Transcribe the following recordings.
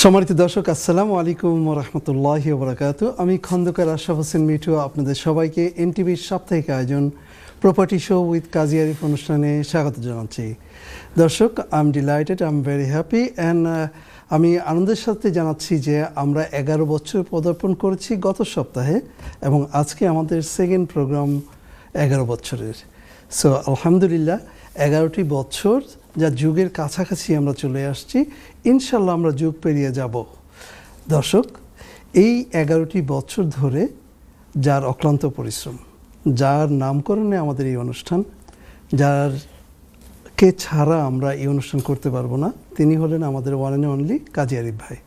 সম্মানিত দর্শক, আসসালামু আলাইকুম ওয়া রাহমাতুল্লাহি ওয়া বারাকাতুহু। আমি খন্দকার আশরাফ হোসেন মিঠু আপনাদের সবাইকে এনটিভির সাপ্তাহিক আয়োজন প্রপার্টি শো উইথ কাজী আরিফ অনুষ্ঠানে স্বাগত জানাচ্ছি। দর্শক, I am delighted, I am very happy and আমি আনন্দের সাথে জানাচ্ছি যে আমরা 11 বছর পদার্পণ করেছি গত সপ্তাহে এবং আজকে আমাদের সেকেন্ড প্রোগ্রাম 11 বছরের। সো আলহামদুলিল্লাহ, 11টি বছর যা যুগের কাছাকাছি আমরা চলে আসছি, ইনশাল্লাহ আমরা যুগ পেরিয়ে যাব। দর্শক, এই 11টি বছর ধরে যার অক্লান্ত পরিশ্রম, যার নামকরণে আমাদের এই অনুষ্ঠান, যার কে ছাড়া আমরা এই অনুষ্ঠান করতে পারবো না, তিনি হলেন আমাদের ওয়ান অ্যান্ড অনলি কাজী আরিফ ভাই।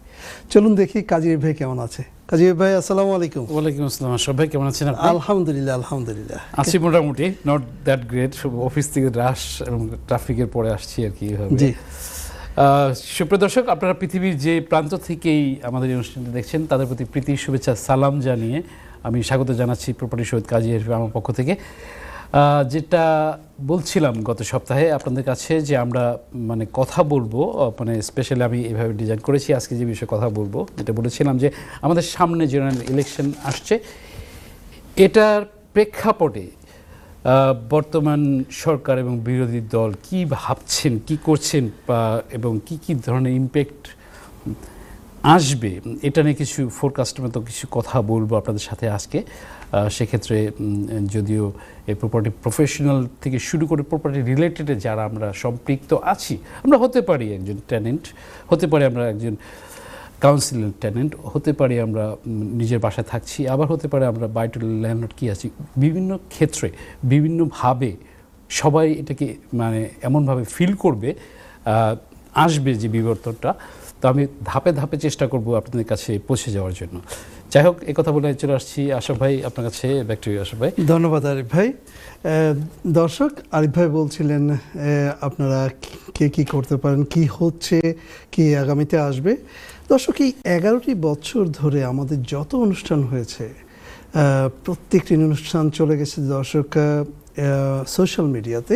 চলুন দেখি কাজী আরিফ ভাই কেমন আছে। কাজী আরিফ ভাই, আসসালামু আলাইকুম। ওয়ালাইকুম আসসালাম। সবাই কেমন আছেন আপনি? আলহামদুলিল্লাহ আলহামদুলিল্লাহ আছি মোটামুটি, নট দ্যাট গ্রেট। অফিস থেকে রাশ এবং ট্রাফিকের পরে আসছি আর কি। জি, সুপ্রিয় দর্শক, আপনারা পৃথিবীর যে প্রান্ত থেকেই আমাদের এই অনুষ্ঠানটি দেখছেন তাদের প্রতি প্রীতি শুভেচ্ছা সালাম জানিয়ে আমি স্বাগত জানাচ্ছি প্রপার্টি শো উইথ কাজী আরিফ আমার পক্ষ থেকে। যেটা বলছিলাম গত সপ্তাহে আপনাদের কাছে যে আমরা কথা বলবো, স্পেশালি আমি এভাবে ডিজাইন করেছি আজকে যে বিষয়ে কথা বলবো, যেটা বলেছিলাম যে আমাদের সামনে জেনারেল ইলেকশন আসছে, এটার প্রেক্ষাপটে বর্তমান সরকার এবং বিরোধী দল কি ভাবছেন, কি করছেন এবং কি কি ধরনের ইমপ্যাক্ট আসবে, এটা নিয়ে কিছু ফোরকাস্টের মতো কিছু কথা বলবো আপনাদের সাথে আজকে। সেক্ষেত্রে যদিও এই প্রপার্টি প্রফেশনাল থেকে শুরু করে প্রপার্টি রিলেটেডে যারা আমরা সম্পৃক্ত আছি, আমরা হতে পারি একজন টেনেন্ট, হতে পারি আমরা একজন কাউন্সিলের টেনেন্ট, হতে পারি আমরা নিজের বাসায় থাকছি, আবার হতে পারে আমরা বাইটু ল্যান্ডলর্ড কি আছি। বিভিন্ন ক্ষেত্রে বিভিন্নভাবে সবাই এটাকে এমনভাবে ফিল করবে, আসবে যে বিবর্তনটা। তো আমি ধাপে ধাপে চেষ্টা করব আপনাদের কাছে পৌঁছে যাওয়ার জন্য। যাই হোক, এই কথা বলে চলে আসছি আশরাফ ভাই আপনার কাছে। ব্যাক টু ইউ আশরাফ ভাই। ধন্যবাদ আরিফ ভাই। দর্শক, আরিফ ভাই বলছিলেন আপনারা কে কী করতে পারেন, কি হচ্ছে, কি আগামীতে আসবে। দর্শক, এই 11টি বছর ধরে আমাদের যত অনুষ্ঠান হয়েছে, প্রত্যেকটি অনুষ্ঠান চলে গেছে দর্শক সোশ্যাল মিডিয়াতে।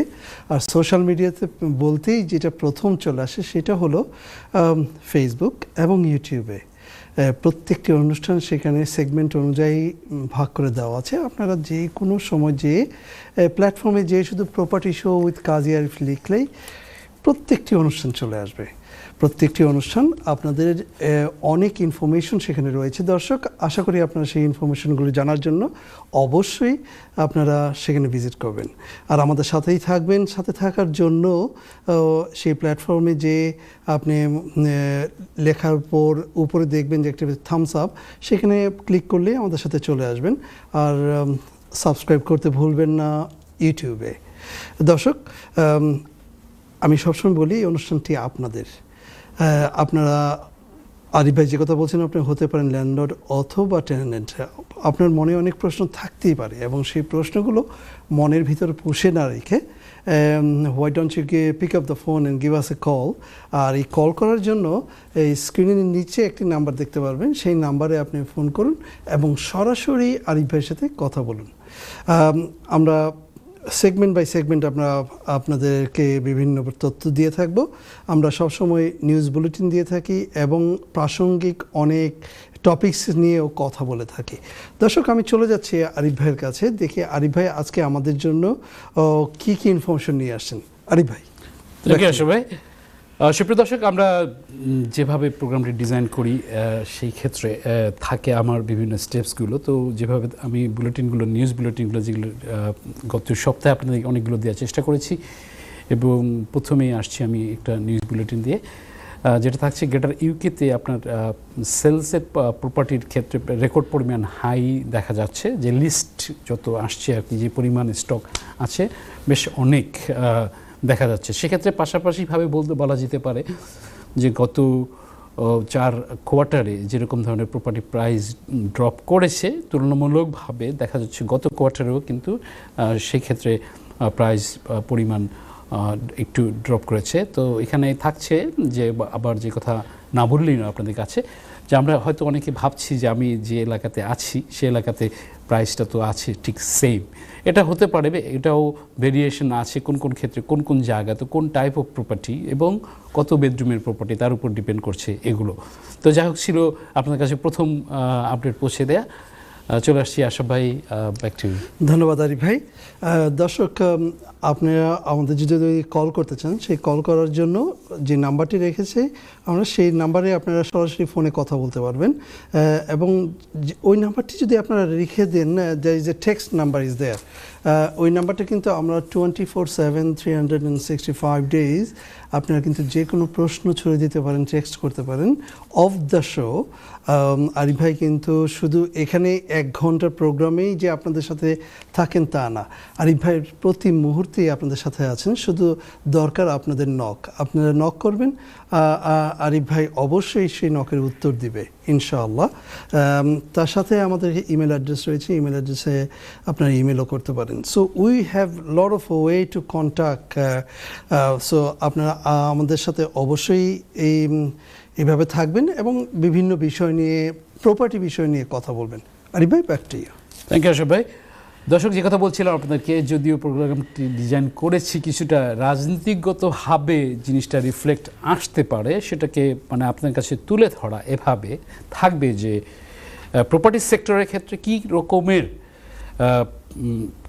আর সোশ্যাল মিডিয়াতে বলতেই যেটা প্রথম চলে আসে সেটা হলো ফেসবুক এবং ইউটিউবে। প্রত্যেকটি অনুষ্ঠান সেখানে সেগমেন্ট অনুযায়ী ভাগ করে দেওয়া আছে। আপনারা যে কোনো সময় যে প্ল্যাটফর্মে যে শুধু প্রপার্টি শো উইথ কাজী আরিফ লিখলেই প্রত্যেকটি অনুষ্ঠান চলে আসবে। প্রত্যেকটি অনুষ্ঠান আপনাদের অনেক ইনফরমেশন সেখানে রয়েছে। দর্শক, আশা করি আপনারা সেই ইনফরমেশনগুলো জানার জন্য অবশ্যই আপনারা সেখানে ভিজিট করবেন আর আমাদের সাথেই থাকবেন। সাথে থাকার জন্য সেই প্ল্যাটফর্মে যে আপনি লেখার উপরে দেখবেন যে একটা থামস আপ, সেখানে ক্লিক করলে আমাদের সাথে চলে আসবেন। আর সাবস্ক্রাইব করতে ভুলবেন না ইউটিউবে। দর্শক, আমি সবসময় বলি এই অনুষ্ঠানটি আপনাদের। আপনারা আরিফ ভাই যে কথা বলছেন, আপনি হতে পারেন ল্যান্ডলর্ড অথবা টেনেন্ট। আপনার মনে অনেক প্রশ্ন থাকতেই পারে এবং সেই প্রশ্নগুলো মনের ভিতরে পুষে না রেখে why don't you pick up the phone and give us a call. আর এই কল করার জন্য এই স্ক্রিনের নিচে একটি নাম্বার দেখতে পারবেন, সেই নাম্বারে আপনি ফোন করুন এবং সরাসরি আরিফ ভাইয়ের সাথে কথা বলুন। আমরা সেগমেন্ট বাই সেগমেন্ট আপনাদেরকে বিভিন্ন তথ্য দিয়ে থাকব। আমরা সবসময় নিউজ বুলেটিন দিয়ে থাকি এবং প্রাসঙ্গিক অনেক টপিকস নিয়েও কথা বলে থাকি। দর্শক, আমি চলে যাচ্ছি আরিফ ভাইয়ের কাছে, দেখি আরিফ ভাই আজকে আমাদের জন্য কি কি ইনফরমেশন নিয়ে আসছেন। আরিফ ভাই। ভাই, সুপ্রিয় দর্শক, আমরা যেভাবে প্রোগ্রামটি ডিজাইন করি সেই ক্ষেত্রে থাকে আমার বিভিন্ন স্টেপসগুলো। তো যেভাবে আমি বুলেটিনগুলো, নিউজ বুলেটিনগুলো যেগুলো গত সপ্তাহে আপনাদের অনেকগুলো দেওয়ার চেষ্টা করেছি, এবং প্রথমেই আসছি আমি একটা নিউজ বুলেটিন দিয়ে, যেটা থাকছে গ্রেটার ইউকেতে আপনার সেলসের প্রপার্টির ক্ষেত্রে রেকর্ড পরিমাণ হাই দেখা যাচ্ছে। যে লিস্ট যত আসছে আর কি, যে পরিমাণ স্টক আছে বেশ অনেক দেখা যাচ্ছে। সেক্ষেত্রে পাশাপাশিভাবে বলা যেতে পারে যে গত 4 কোয়ার্টারে যেরকম ধরনের প্রপার্টি প্রাইস ড্রপ করেছে, তুলনামূলকভাবে দেখা যাচ্ছে গত কোয়ার্টারেও কিন্তু সেক্ষেত্রে প্রাইস পরিমাণ একটু ড্রপ করেছে। তো এখানে থাকছে যে আবার যে কথা না বললেই না আপনাদের কাছে, যে আমরা হয়তো অনেকে ভাবছি যে আমি যে এলাকাতে আছি সে এলাকাতে প্রাইসটা তো আছে ঠিক সেম। এটা হতে পারে, এটাও ভেরিয়েশন আছে কোন কোন ক্ষেত্রে, কোন কোন জায়গা, তো কোন টাইপ অফ প্রপার্টি এবং কত বেডরুমের প্রপার্টি, তার উপর ডিপেন্ড করছে এগুলো। তো যাই হোক, ছিল আপনার কাছে প্রথম আপডেট পৌঁছে দেয়া। চলে আসছি আশরাফ ভাই, ব্যাক টু ইউ। ধন্যবাদ আরিফ ভাই। দর্শক, আপনারা আমাদের যদি কল করতে চান, সেই কল করার জন্য যে নাম্বারটি রেখেছে আমরা সেই নাম্বারে আপনারা সরাসরি ফোনে কথা বলতে পারবেন, এবং ওই নাম্বারটি যদি আপনারা রেখে দেন, there is a text number is there, ওই নাম্বারটা কিন্তু আমরা 24/7 365 ডেজ আপনারা কিন্তু যে কোনো প্রশ্ন ছুড়ে দিতে পারেন, টেক্সট করতে পারেন। অফ দ্য শো আরিফ ভাই কিন্তু শুধু এখানে 1 ঘন্টার প্রোগ্রামেই যে আপনাদের সাথে থাকেন তা না, আরিফ ভাই প্রতি মুহূর্তেই আপনাদের সাথে আছেন। শুধু দরকার আপনাদের নক, আপনারা নক করবেন, আরিফ ভাই অবশ্যই সেই নকের উত্তর দিবে ইনশাআল্লাহ। তার সাথে আমাদের ইমেল অ্যাড্রেস রয়েছে, ইমেল অ্যাড্রেসে আপনারা ইমেলও করতে পারেন। So we have lot of way to contact. So আপনারা আমাদের সাথে অবশ্যই এইভাবে থাকবেন এবং বিভিন্ন বিষয় নিয়ে, প্রপার্টি বিষয় নিয়ে কথা বলবেন। আরিফ ভাই, back to you. Thank you Ashraf ভাই। দর্শক, যে কথা বলছিলাম আপনাদেরকে, যদিও প্রোগ্রামটি ডিজাইন করেছি কিছুটা রাজনীতিগতভাবে জিনিসটা রিফ্লেক্ট আসতে পারে, সেটাকে মানে আপনার কাছে তুলে ধরা এভাবে থাকবে যে প্রপার্টি সেক্টরের ক্ষেত্রে কী রকমের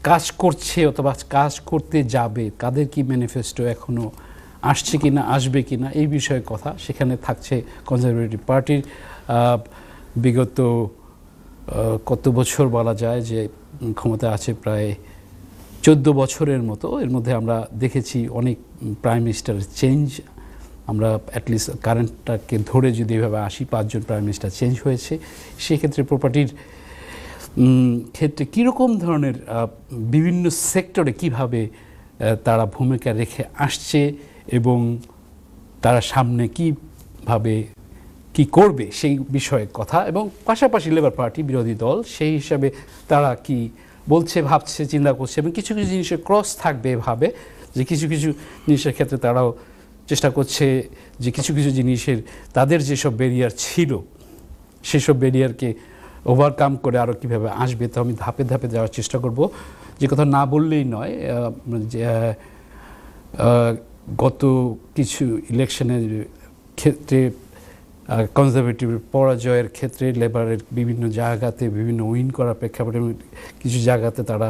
কাজ করছে অথবা কাজ করতে যাবে, কাদের কি ম্যানিফেস্টো এখনও আসছে কিনা, আসবে কিনা, এই বিষয়ে কথা। সেখানে থাকছে কনজারভেটিভ পার্টির বিগত কত বছর বলা যায় যে ক্ষমতা আছে, প্রায় 14 বছরের মতো। এর মধ্যে আমরা দেখেছি অনেক প্রাইম মিনিস্টারের চেঞ্জ। আমরা অ্যাটলিস্ট কারেন্টটাকে ধরে যদি এভাবে 5 জন প্রাইম মিনিস্টার চেঞ্জ হয়েছে। সেক্ষেত্রে প্রপার্টির ক্ষেত্রে কীরকম ধরনের বিভিন্ন সেক্টরে কিভাবে তারা ভূমিকা রেখে আসছে এবং তারা সামনে কীভাবে কি করবে সেই বিষয়ে কথা, এবং পাশাপাশি লেবার পার্টি বিরোধী দল সেই হিসাবে তারা কি বলছে, ভাবছে, চিন্তা করছে, এবং কিছু কিছু জিনিসের ক্রস থাকবে ভাবে যে কিছু কিছু জিনিসের ক্ষেত্রে তারাও চেষ্টা করছে যে কিছু কিছু জিনিসের তাদের যেসব ব্যারিয়ার ছিল সেসব ব্যারিয়ারকে ওভারকাম করে আরও কীভাবে আসবে। তো আমি ধাপে ধাপে যাওয়ার চেষ্টা করব। যে কথা না বললেই নয়, যে গত কিছু ইলেকশনের ক্ষেত্রে কনজারভেটিভের পরাজয়ের ক্ষেত্রে লেবারের বিভিন্ন জায়গাতে বিভিন্ন উইন করার প্রেক্ষাপটে কিছু জায়গাতে তারা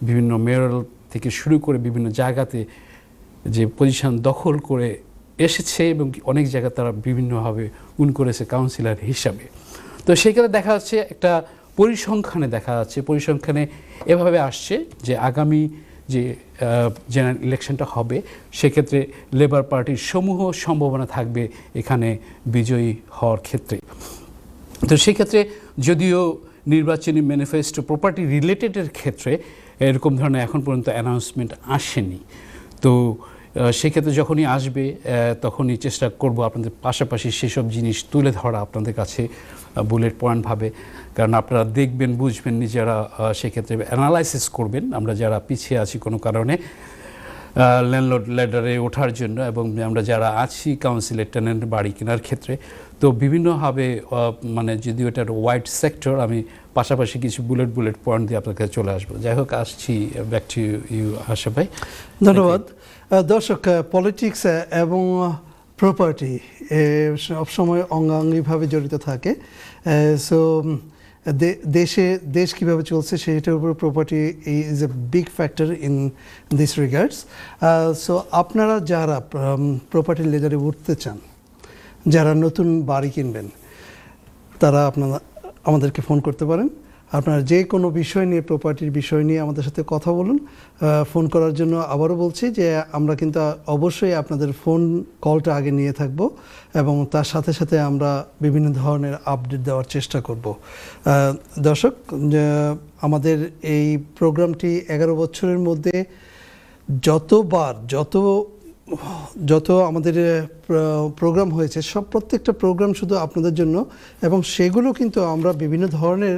বিভিন্ন মেয়রাল থেকে শুরু করে বিভিন্ন জায়গাতে যে পজিশন দখল করে এসেছে এবং অনেক জায়গায় তারা বিভিন্নভাবে উইন করেছে কাউন্সিলর হিসাবে। তো সেইখানে দেখা যাচ্ছে একটা পরিসংখ্যানে দেখা যাচ্ছে, পরিসংখ্যানে এভাবে আসছে যে আগামী যে জেনারেল ইলেকশনটা হবে সেক্ষেত্রে লেবার পার্টির সমূহ সম্ভাবনা থাকবে এখানে বিজয়ী হওয়ার ক্ষেত্রে। তো সেক্ষেত্রে যদিও নির্বাচনী ম্যানিফেস্টো প্রপার্টি রিলেটেডের ক্ষেত্রে এরকম ধরনের এখন পর্যন্ত অ্যানাউন্সমেন্ট আসেনি। তো সেক্ষেত্রে যখনই আসবে তখনই চেষ্টা করব আপনাদের পাশাপাশি সেসব জিনিস তুলে ধরা আপনাদের কাছে বুলেট পয়েন্টভাবে, কারণ আপনারা দেখবেন, বুঝবেন, নিজেরা সেক্ষেত্রে অ্যানালাইসিস করবেন। আমরা যারা পিছিয়ে আছি কোনো কারণে ল্যান্ডলর্ড ল্যাডারে ওঠার জন্য, এবং আমরা যারা আছি কাউন্সিলের টেনেন্ট বাড়ি কেনার ক্ষেত্রে, তো বিভিন্নভাবে মানে যদিও এটার ওয়াইড সেক্টর, আমি পাশাপাশি কিছু বুলেট পয়েন্ট দিয়ে আপনার কাছে চলে আসবো। যাই হোক, আসছি ব্যাক টু ইউ আশরাফ ভাই। ধন্যবাদ। দর্শক, পলিটিক্স এবং প্রপার্টি সবসময় অঙ্গাঙ্গিভাবে জড়িত থাকে। সো দেশ কীভাবে চলছে সেটার উপর property is a big factor in this regards. So আপনারা যারা প্রপার্টি লেজারে উঠতে চান, যারা নতুন বাড়ি কিনবেন, তারা আপনারা আমাদেরকে ফোন করতে পারেন। আপনারা যে কোনো বিষয় নিয়ে, প্রপার্টির বিষয় নিয়ে আমাদের সাথে কথা বলুন। ফোন করার জন্য আবারও বলছি যে আমরা কিন্তু অবশ্যই আপনাদের ফোন কলটা আগে নিয়ে থাকব এবং তার সাথে সাথে আমরা বিভিন্ন ধরনের আপডেট দেওয়ার চেষ্টা করব। দর্শক, আমাদের এই প্রোগ্রামটি 11 বছরের মধ্যে যত আমাদের প্রোগ্রাম হয়েছে, প্রত্যেকটা প্রোগ্রাম শুধু আপনাদের জন্য, এবং সেগুলো কিন্তু আমরা বিভিন্ন ধরনের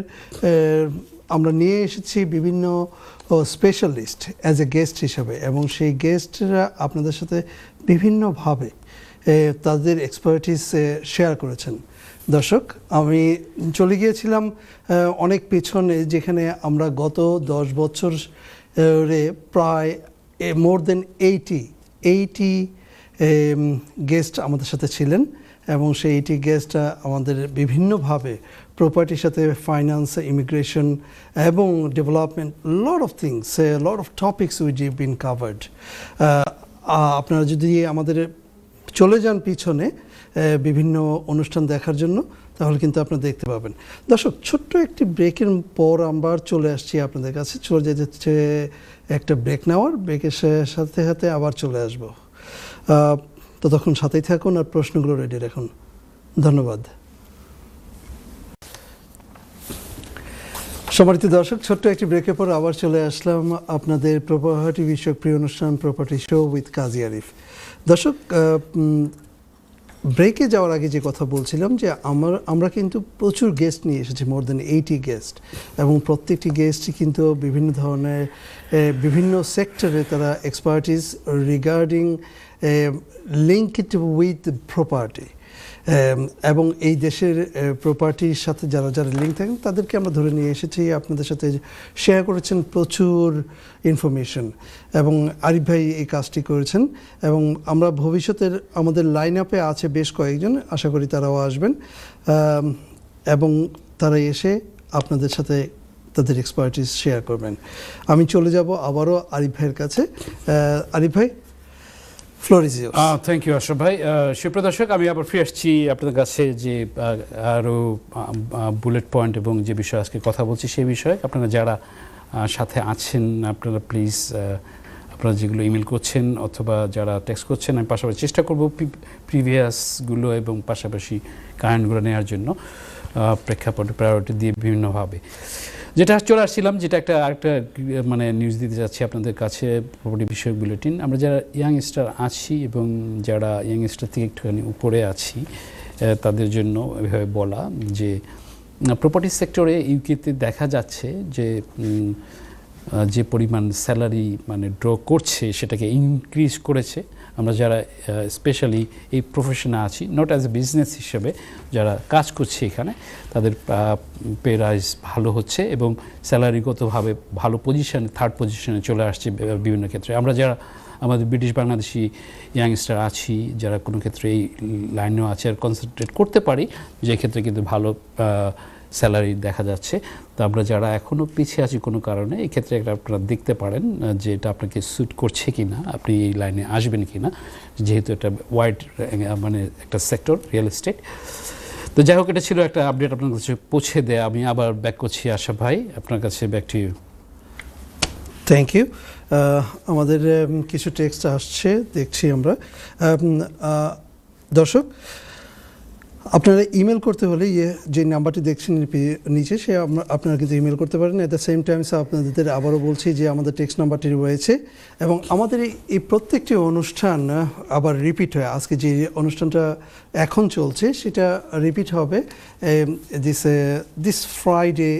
আমরা নিয়ে এসেছি বিভিন্ন স্পেশালিস্ট অ্যাজ এ গেস্ট হিসাবে, এবং সেই গেস্টরা আপনাদের সাথে বিভিন্নভাবে তাদের এক্সপার্টিস শেয়ার করেছেন। দর্শক, আমি চলে গিয়েছিলাম অনেক পেছনে, যেখানে আমরা গত 10 বছরে প্রায় মোর দেন 80 গেস্ট আমাদের সাথে ছিলেন, এবং সেই 80 গেস্ট আমাদের বিভিন্নভাবে প্রপার্টির সাথে ফাইন্যান্স, ইমিগ্রেশন এবং development, lot of things, lot of topics which have been covered. আপনারা যদি আমাদের চলে যান পিছনে বিভিন্ন অনুষ্ঠান দেখার জন্য, তাহলে কিন্তু আপনারা দেখতে পাবেন। দর্শক, ছোট্ট একটি ব্রেকের পর আমরা চলে আসছি আপনাদের কাছে। চলে যেতে একটা ব্রেক নেওয়ার, ব্রেকের সাথে সাথে আবার চলে আসব। ততক্ষণ সাথেই থাকুন আর প্রশ্নগুলো রেডি রাখুন। ধন্যবাদ। সম্মানিত দর্শক, ছোট্ট একটি ব্রেকের পর আবার চলে আসলাম আপনাদের প্রপার্টি বিষয়ক প্রিয় অনুষ্ঠান প্রপার্টি শো উইথ কাজী আরিফ। দর্শক, ব্রেকে যাওয়ার আগে যে কথা বলছিলাম যে আমরা কিন্তু প্রচুর গেস্ট নিয়ে এসেছি, মোর দেন 80 গেস্ট, এবং প্রত্যেকটি গেস্টই কিন্তু বিভিন্ন ধরনের বিভিন্ন সেক্টরে তারা expertise regarding linked with property, এবং এই দেশের প্রপার্টির সাথে যারা যারা লিঙ্ক থাকেন তাদেরকে আমরা ধরে নিয়ে এসেছি, আপনাদের সাথে শেয়ার করেছেন প্রচুর ইনফরমেশন, এবং আরিফ ভাই এই কাজটি করেছেন। এবং আমরা ভবিষ্যতের আমাদের লাইন আপে আছে বেশ কয়েকজন, আশা করি তারাও আসবেন, এবং তারা এসে আপনাদের সাথে তাদের এক্সপার্টিস শেয়ার করবেন। আমি চলে যাব আবারও আরিফ ভাইয়ের কাছে। আরিফ ভাই, থ্যাংক ইউ আশরাফ ভাই। সুপ্রদর্শক, আমি আবার ফিরে আসছি আপনাদের কাছে যে আরও বুলেট পয়েন্ট এবং যে বিষয়ে আজকে কথা বলছি সেই বিষয়ে। আপনারা যারা সাথে আছেন, আপনারা প্লিজ আপনারা যেগুলো ইমেল করছেন অথবা যারা টেক্সট করছেন, আমি পাশাপাশি চেষ্টা করব প্রিভিয়াসগুলো এবং পাশাপাশি কারেন্টগুলো নেওয়ার জন্য প্রেক্ষাপটে প্রায়োরিটি দিয়ে বিভিন্নভাবে। যেটা চলে আসছিলাম, যেটা আরেকটা মানে নিউজ দিতে যাচ্ছি আপনাদের কাছে, প্রপার্টি বিষয়ক বুলেটিন। আমরা যারা ইয়াংস্টার আছি এবং যারা ইয়াংস্টার থেকে একটুখানি উপরে আছি, তাদের জন্য এভাবে বলা যে প্রপার্টি সেক্টরে ইউকেতে দেখা যাচ্ছে যে পরিমাণ স্যালারি মানে ড্র করছে সেটাকে ইনক্রিজ করেছে। আমরা যারা স্পেশালি এই প্রফেশনে আছি, নট অ্যাজ এ বিজনেস হিসেবে যারা কাজ করছে এখানে, তাদের পে রাইজ ভালো হচ্ছে এবং স্যালারিগতভাবে ভালো পজিশনে, থার্ড পজিশনে চলে আসছে বিভিন্ন ক্ষেত্রে। আমরা যারা আমাদের ব্রিটিশ বাংলাদেশি ইয়াংস্টার আছি, যারা কোনো ক্ষেত্রে এই লাইনেও আছে আর কনসেন্ট্রেট করতে পারি, যে ক্ষেত্রে কিন্তু ভালো স্যালারি দেখা যাচ্ছে। তো আমরা যারা এখনও পিছিয়ে আছি কোনো কারণে, এই ক্ষেত্রে একটা আপনারা দেখতে পারেন যে এটা আপনাকে স্যুট করছে কি না, আপনি এই লাইনে আসবেন কি না, যেহেতু এটা ওয়াইড মানে একটা সেক্টর রিয়েল এস্টেট। তো যাই হোক, এটা ছিল একটা আপডেট আপনার কাছে পৌঁছে দেয়। আমি আবার ব্যাক করছি আশরাফ ভাই, আপনার কাছে back to you. Thank you. আমাদের কিছু টেক্সট আসছে, দেখছি আমরা। দর্শক, আপনারা ইমেল করতে হলে যে নাম্বারটি দেখছেন নিচে, সে আপনারা কিন্তু ইমেল করতে পারেন। অ্যাট দ্য সেম টাইমস আপনাদের আবারও বলছি যে আমাদের টেক্সট নাম্বারটি রয়েছে, এবং আমাদের এই প্রত্যেকটি অনুষ্ঠান আবার রিপিট হয়। আজকে যে অনুষ্ঠানটা এখন চলছে সেটা রিপিট হবে দিস ফ্রাইডে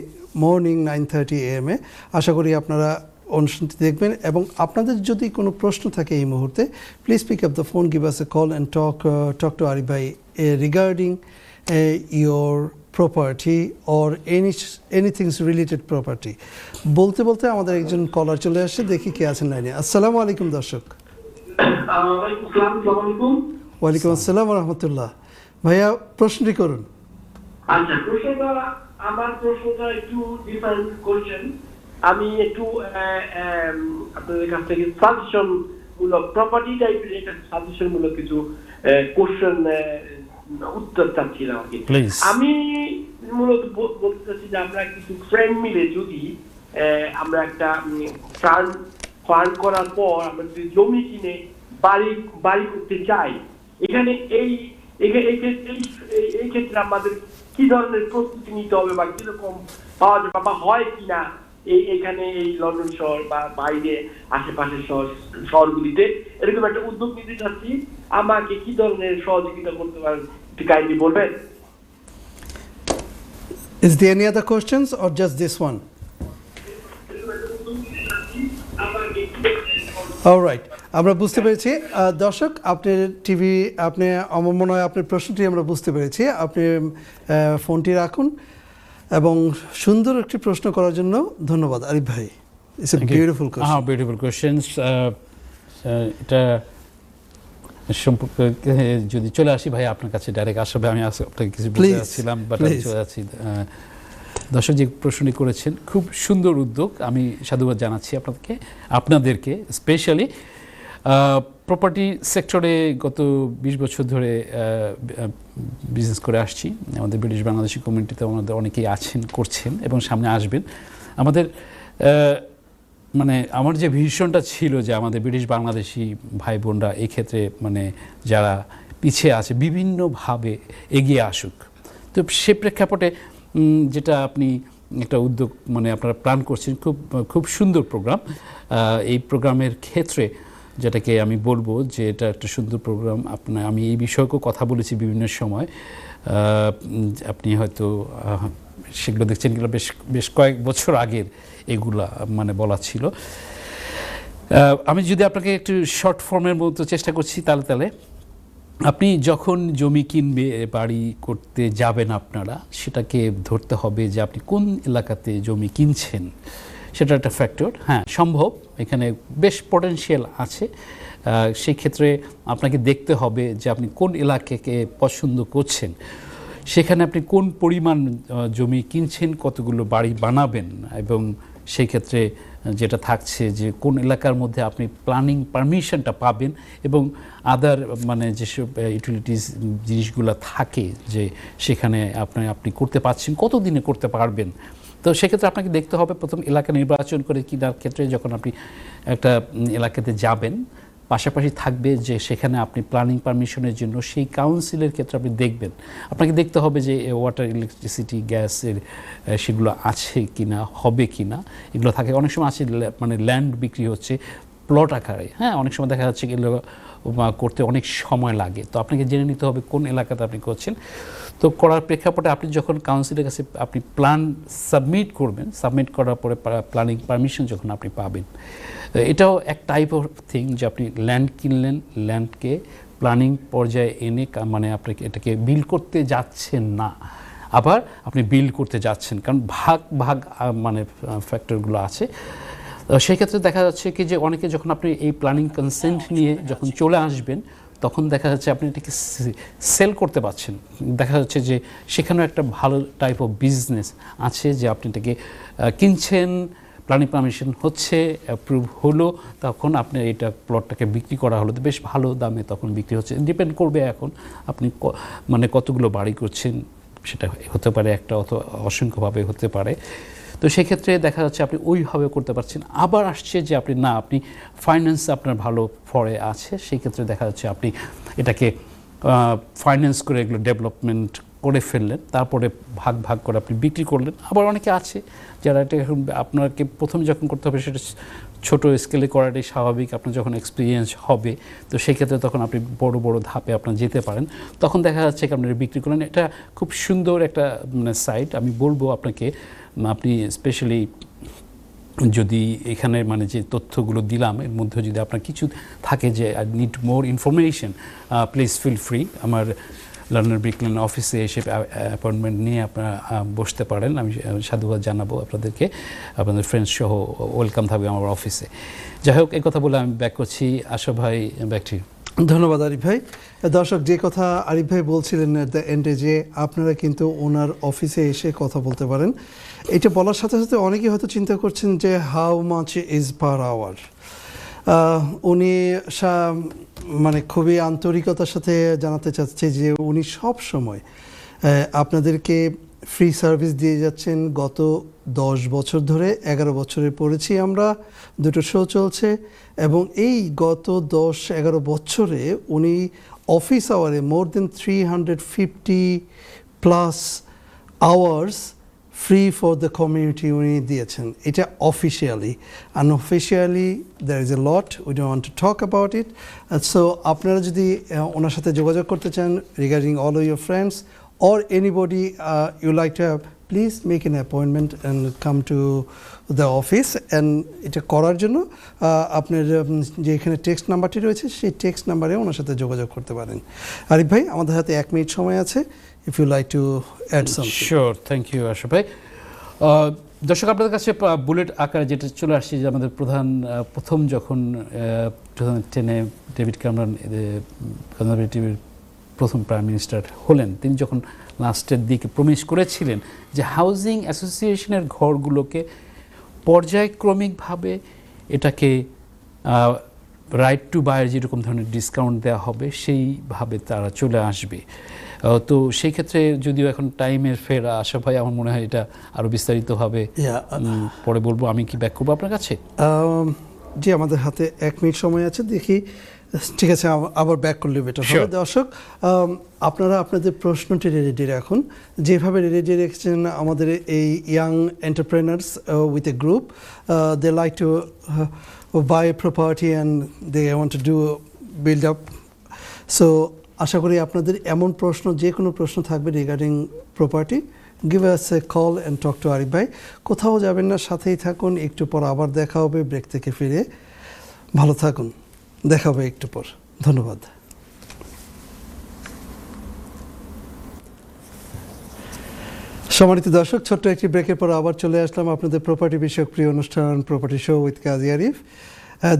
মর্নিং 9:30 AM এ। আশা করি আপনারা অনুষ্ঠানটি দেখবেন, এবং আপনাদের যদি কোনো প্রশ্ন থাকে এই মুহূর্তে, please pick up the phone, give us a call and talk to Arif ভাই regarding your property or anythings related property. বলতে বলতে আমাদের একজন কলার চলে আসছে, দেখি কে আছেন লাইনে। আসসালামু আলাইকুম দর্শক। ওয়ালাইকুম আসসালাম রহমতুল্লাহ। ভাইয়া, প্রশ্নটি করুন। আচ্ছা, আমার প্রশ্নটা একটু ডিফারেন্ট কোশ্চেন। আমি একটু আপনাদের কাছ থেকে সাজেশন মূলক প্রপার্টি টাইপের একটা সাজেশন মূলক কিছু কোশ্চেন উত্তর চাচ্ছিলাম আর কি। আমি মূলত বলতে চাচ্ছি যে আমরা কিছু ফ্রেন্ড মিলে যদি আমরা একটা ফান্ড করার পর আমরা যদি জমি কিনে বাড়ি করতে চাই, এখানে এই ক্ষেত্রে আমাদের কি ধরনের প্রস্তুতি নিতে হবে বা কিরকম পাওয়া যাবে বা হয় কিনা এখানে এই লন্ডন শহর বা বাইরে আশেপাশের শহরগুলিতে এরকম একটা উদ্যোগ নিতে চাচ্ছি, আমাকে কি ধরনের সহযোগিতা করতে পারেন একটু কাইন্ডলি বলবেন? Is there any other questions or just this one? All right. আমরা বুঝতে পেরেছি। দর্শক, আপনার টিভি, আপনি, আমার মনে হয় আপনার প্রশ্নটি আমরা বুঝতে পেরেছি। আপনি ফোনটি রাখুন এবং সুন্দর একটি প্রশ্ন করার জন্য ধন্যবাদ আরিফ ভাই। It's a beautiful question. Beautiful questions. এটা সম্পর্কে যদি চলে আসি ভাই আপনার কাছে ডাইরেক্ট আসবে, আমি আপনাকে কিছু বলতে চাচ্ছিলাম বাট আমি চলে যাচ্ছি। দর্শক যে প্রশ্নটি করেছেন খুব সুন্দর উদ্যোগ, আমি সাধুবাদ জানাচ্ছি আপনাদেরকে স্পেশালি প্রপার্টি সেক্টরে গত 20 বছর ধরে বিজনেস করে আসছি। আমাদের ব্রিটিশ বাংলাদেশি কমিউনিটিতে আমাদের অনেকেই আছেন, করছেন এবং সামনে আসবেন। আমাদের মানে আমার যে ভিশনটা ছিল যে আমাদের ব্রিটিশ বাংলাদেশি ভাই বোনরা এই ক্ষেত্রে মানে যারা পিছিয়ে আছে বিভিন্নভাবে এগিয়ে আসুক। তো সে প্রেক্ষাপটে যেটা আপনি একটা উদ্যোগ মানে আপনারা প্ল্যান করছেন, খুব সুন্দর প্রোগ্রাম। এই প্রোগ্রামের ক্ষেত্রে যেটাকে আমি বলবো যে এটা একটা সুন্দর প্রোগ্রাম। আমি এই বিষয়েও কথা বলেছি বিভিন্ন সময়, আপনি হয়তো সেগুলো দেখছেন, এগুলো বেশ কয়েক বছর আগের এগুলা মানে বলা ছিল। আমি যদি আপনাকে একটু শর্ট ফর্মের মতো চেষ্টা করছি, তাহলে আপনি যখন জমি কিনবে, বাড়ি করতে যাবেন, আপনারা সেটাকে ধরতে হবে যে আপনি কোন এলাকাতে জমি কিনছেন, সেটা একটা ফ্যাক্টর। হ্যাঁ, সম্ভব, এখানে বেশ পটেনশিয়াল আছে। সেই ক্ষেত্রে আপনাকে দেখতে হবে যে আপনি কোন এলাকাকে পছন্দ করছেন, সেখানে আপনি কোন পরিমাণ জমি কিনছেন, কতগুলো বাড়ি বানাবেন, এবং সেই ক্ষেত্রে যেটা থাকছে যে কোন এলাকার মধ্যে আপনি প্ল্যানিং পারমিশনটা পাবেন এবং আদার মানে যেসব ইউটিলিটিস জিনিসগুলো থাকে যে সেখানে আপনি করতে পারছেন, কতদিনে করতে পারবেন। তো সেক্ষেত্রে আপনাকে দেখতে হবে প্রথম এলাকা নির্বাচন করে কেনার ক্ষেত্রে যখন আপনি একটা এলাকাতে যাবেন, পাশাপাশি থাকবে যে সেখানে আপনি প্ল্যানিং পারমিশনের জন্য সেই কাউন্সিলের ক্ষেত্রে আপনি দেখবেন। আপনাকে দেখতে হবে যে ওয়াটার, ইলেকট্রিসিটি, গ্যাসের সেগুলো আছে কিনা, হবে কিনা, এগুলো থাকে। অনেক সময় আছে মানে ল্যান্ড বিক্রি হচ্ছে প্লট আকারে, হ্যাঁ, অনেক সময় দেখা যাচ্ছে এগুলো করতে অনেক সময় লাগে। তো আপনাকে জেনে নিতে হবে কোন এলাকাতে আপনি করছেন। তো করার প্রেক্ষাপটে আপনি যখন কাউন্সিলের কাছে আপনি প্ল্যান সাবমিট করবেন, সাবমিট করার পরে প্ল্যানিং পারমিশন যখন আপনি পাবেন, এটাও এক টাইপ অফ থিং যে আপনি ল্যান্ড কিনলেন, ল্যান্ডকে প্ল্যানিং পর্যায়ে এনে মানে আপনাকে এটাকে বিল করতে যাচ্ছেন না, আবার আপনি বিল করতে যাচ্ছেন, কারণ ভাগ মানে ফ্যাক্টরগুলো আছে। সেই ক্ষেত্রে দেখা যাচ্ছে কি যে অনেকে যখন আপনি এই প্ল্যানিং কনসেন্ট নিয়ে যখন চলে আসবেন, তখন দেখা যাচ্ছে আপনি এটাকে সেল করতে পারছেন। দেখা যাচ্ছে যে সেখানেও একটা ভালো টাইপ অফ বিজনেস আছে যে আপনি এটাকে কিনছেন, প্ল্যানিং পারমিশন হচ্ছে, অ্যাপ্রুভ হলো, তখন আপনার এটা প্লটটাকে বিক্রি করা হলো, বেশ ভালো দামে তখন বিক্রি হচ্ছে। ডিপেন্ড করবে এখন আপনি মানে কতগুলো বাড়ি করছেন, সেটা হতে পারে একটা, অথবা অসংখ্যভাবে হতে পারে। তো সেক্ষেত্রে দেখা যাচ্ছে আপনি ওইভাবে করতে পারছেন। আবার আসছে যে আপনি আপনি ফাইন্যান্স আপনার ভালো ফরে আছে, সেই ক্ষেত্রে দেখা যাচ্ছে আপনি এটাকে ফাইন্যান্স করে এগুলো ডেভেলপমেন্ট করে ফেললেন, তারপরে ভাগ করে আপনি বিক্রি করলেন। আবার অনেকে আছে যারা এটা এখন আপনাকে প্রথমে যখন করতে হবে সেটা ছোট স্কেলে করাটাই স্বাভাবিক। আপনার যখন এক্সপিরিয়েন্স হবে, তো সেক্ষেত্রে তখন আপনি বড় ধাপে আপনার যেতে পারেন। তখন দেখা যাচ্ছে কি আপনি বিক্রি করলেন। এটা খুব সুন্দর একটা মানে সাইট। আমি বলবো আপনাকে, আপনি স্পেশালি যদি এখানে মানে যে তথ্যগুলো দিলাম এর মধ্যে যদি আপনার কিছু থাকে যে I need more information, please feel free, আমার লন্ডন ব্রিক লেন অফিসে এসে অ্যাপয়েন্টমেন্ট নিয়ে আপনারা বসতে পারেন। আমি সাধুবাদ জানাবো আপনাদেরকে, আপনাদের ফ্রেন্ডস সহ ওয়েলকাম থাকবে আমার অফিসে। যাই হোক, এই কথা বলে আমি ব্যাক করছি। আশরাফ ভাই, ব্যাক টু ইউ। ধন্যবাদ আরিফ ভাই। দর্শক, যে কথা আরিফ ভাই বলছিলেন এট দ্য এন্ডে যে আপনারা কিন্তু ওনার অফিসে এসে কথা বলতে পারেন, এটা বলার সাথে সাথে অনেকেই হয়তো চিন্তা করছেন যে how much is per hour. উনি মানে খুবই আন্তরিকতার সাথে জানাতে চাচ্ছে যে উনি সব সময় আপনাদেরকে ফ্রি সার্ভিস দিয়ে যাচ্ছেন। গত 10 বছর ধরে, 11 বছরে পড়েছি আমরা, 2টো শো চলছে, এবং এই গত 10-11 বছরে উনি অফিস আওয়ারে more than 350+ hours free for the community উনি দিয়েছেন। এটা officially. Unofficially there is a lot, we don't want to talk about it. So আপনারা যদি ওনার সাথে যোগাযোগ করতে চান regarding all your friends or anybody you like to have please make an appointment and come to the office. And এটা করার জন্য আপনার যে এখানে টেক্সট নাম্বারটি রয়েছে সেই টেক্সট নাম্বারে ওনার সাথে যোগাযোগ করতে পারেন। আরিফ ভাই, আমাদের হাতে 1 মিনিট সময় আছে, if you like to add something. Sure, thank you Ashraf ভাই। দর্শক, আপনাদের কাছে বুলেট আকারে যেটা চলে আসছে যে আমাদের প্রথম যখন 2010-এ ডেভিড ক্যামেরন কনজারভেটিভের প্রথম প্রাইম মিনিস্টার হলেন, তিনি যখন লাস্টের দিকে প্রমিস করেছিলেন যে হাউজিং অ্যাসোসিয়েশনের ঘরগুলোকে পর্যায়ক্রমিকভাবে এটাকে রাইট টু বায়ের যেরকম ধরনের ডিসকাউন্ট দেওয়া হবে সেইভাবে তারা চলে আসবে। তো সেই ক্ষেত্রে যদিও এখন টাইমের ফেরা আশা ভাই, আমার মনে হয় এটা আরও বিস্তারিতভাবে পরে বলবো। আমি কি ব্যাক করবো আপনার কাছে? জি, আমাদের হাতে 1 মিনিট সময় আছে, দেখি। ঠিক আছে, আবার ব্যাক করলে বেটার হবে। দর্শক, আপনারা আপনাদের প্রশ্নটি রেডি রাখুন, যেভাবে রেডি রেখেছেন আমাদের এই young entrepreneurs with a group, they like to buy a property and they want to do build up. So আশা করি আপনাদের এমন প্রশ্ন, যে কোনো প্রশ্ন থাকবে regarding property, give us a call and talk to Arif ভাই। কোথাও যাবেন না, সাথেই থাকুন। একটু পর আবার দেখা হবে ব্রেক থেকে ফিরে। ভালো থাকুন, দেখা হবে একটু পর। ধন্যবাদ। সম্মানিত দর্শক, ছোট্ট একটি ব্রেকের পর আবার চলে আসলাম আপনাদের প্রপার্টি বিষয়ক প্রিয় অনুষ্ঠান প্রপার্টি শো উইথ কাজী আরিফ।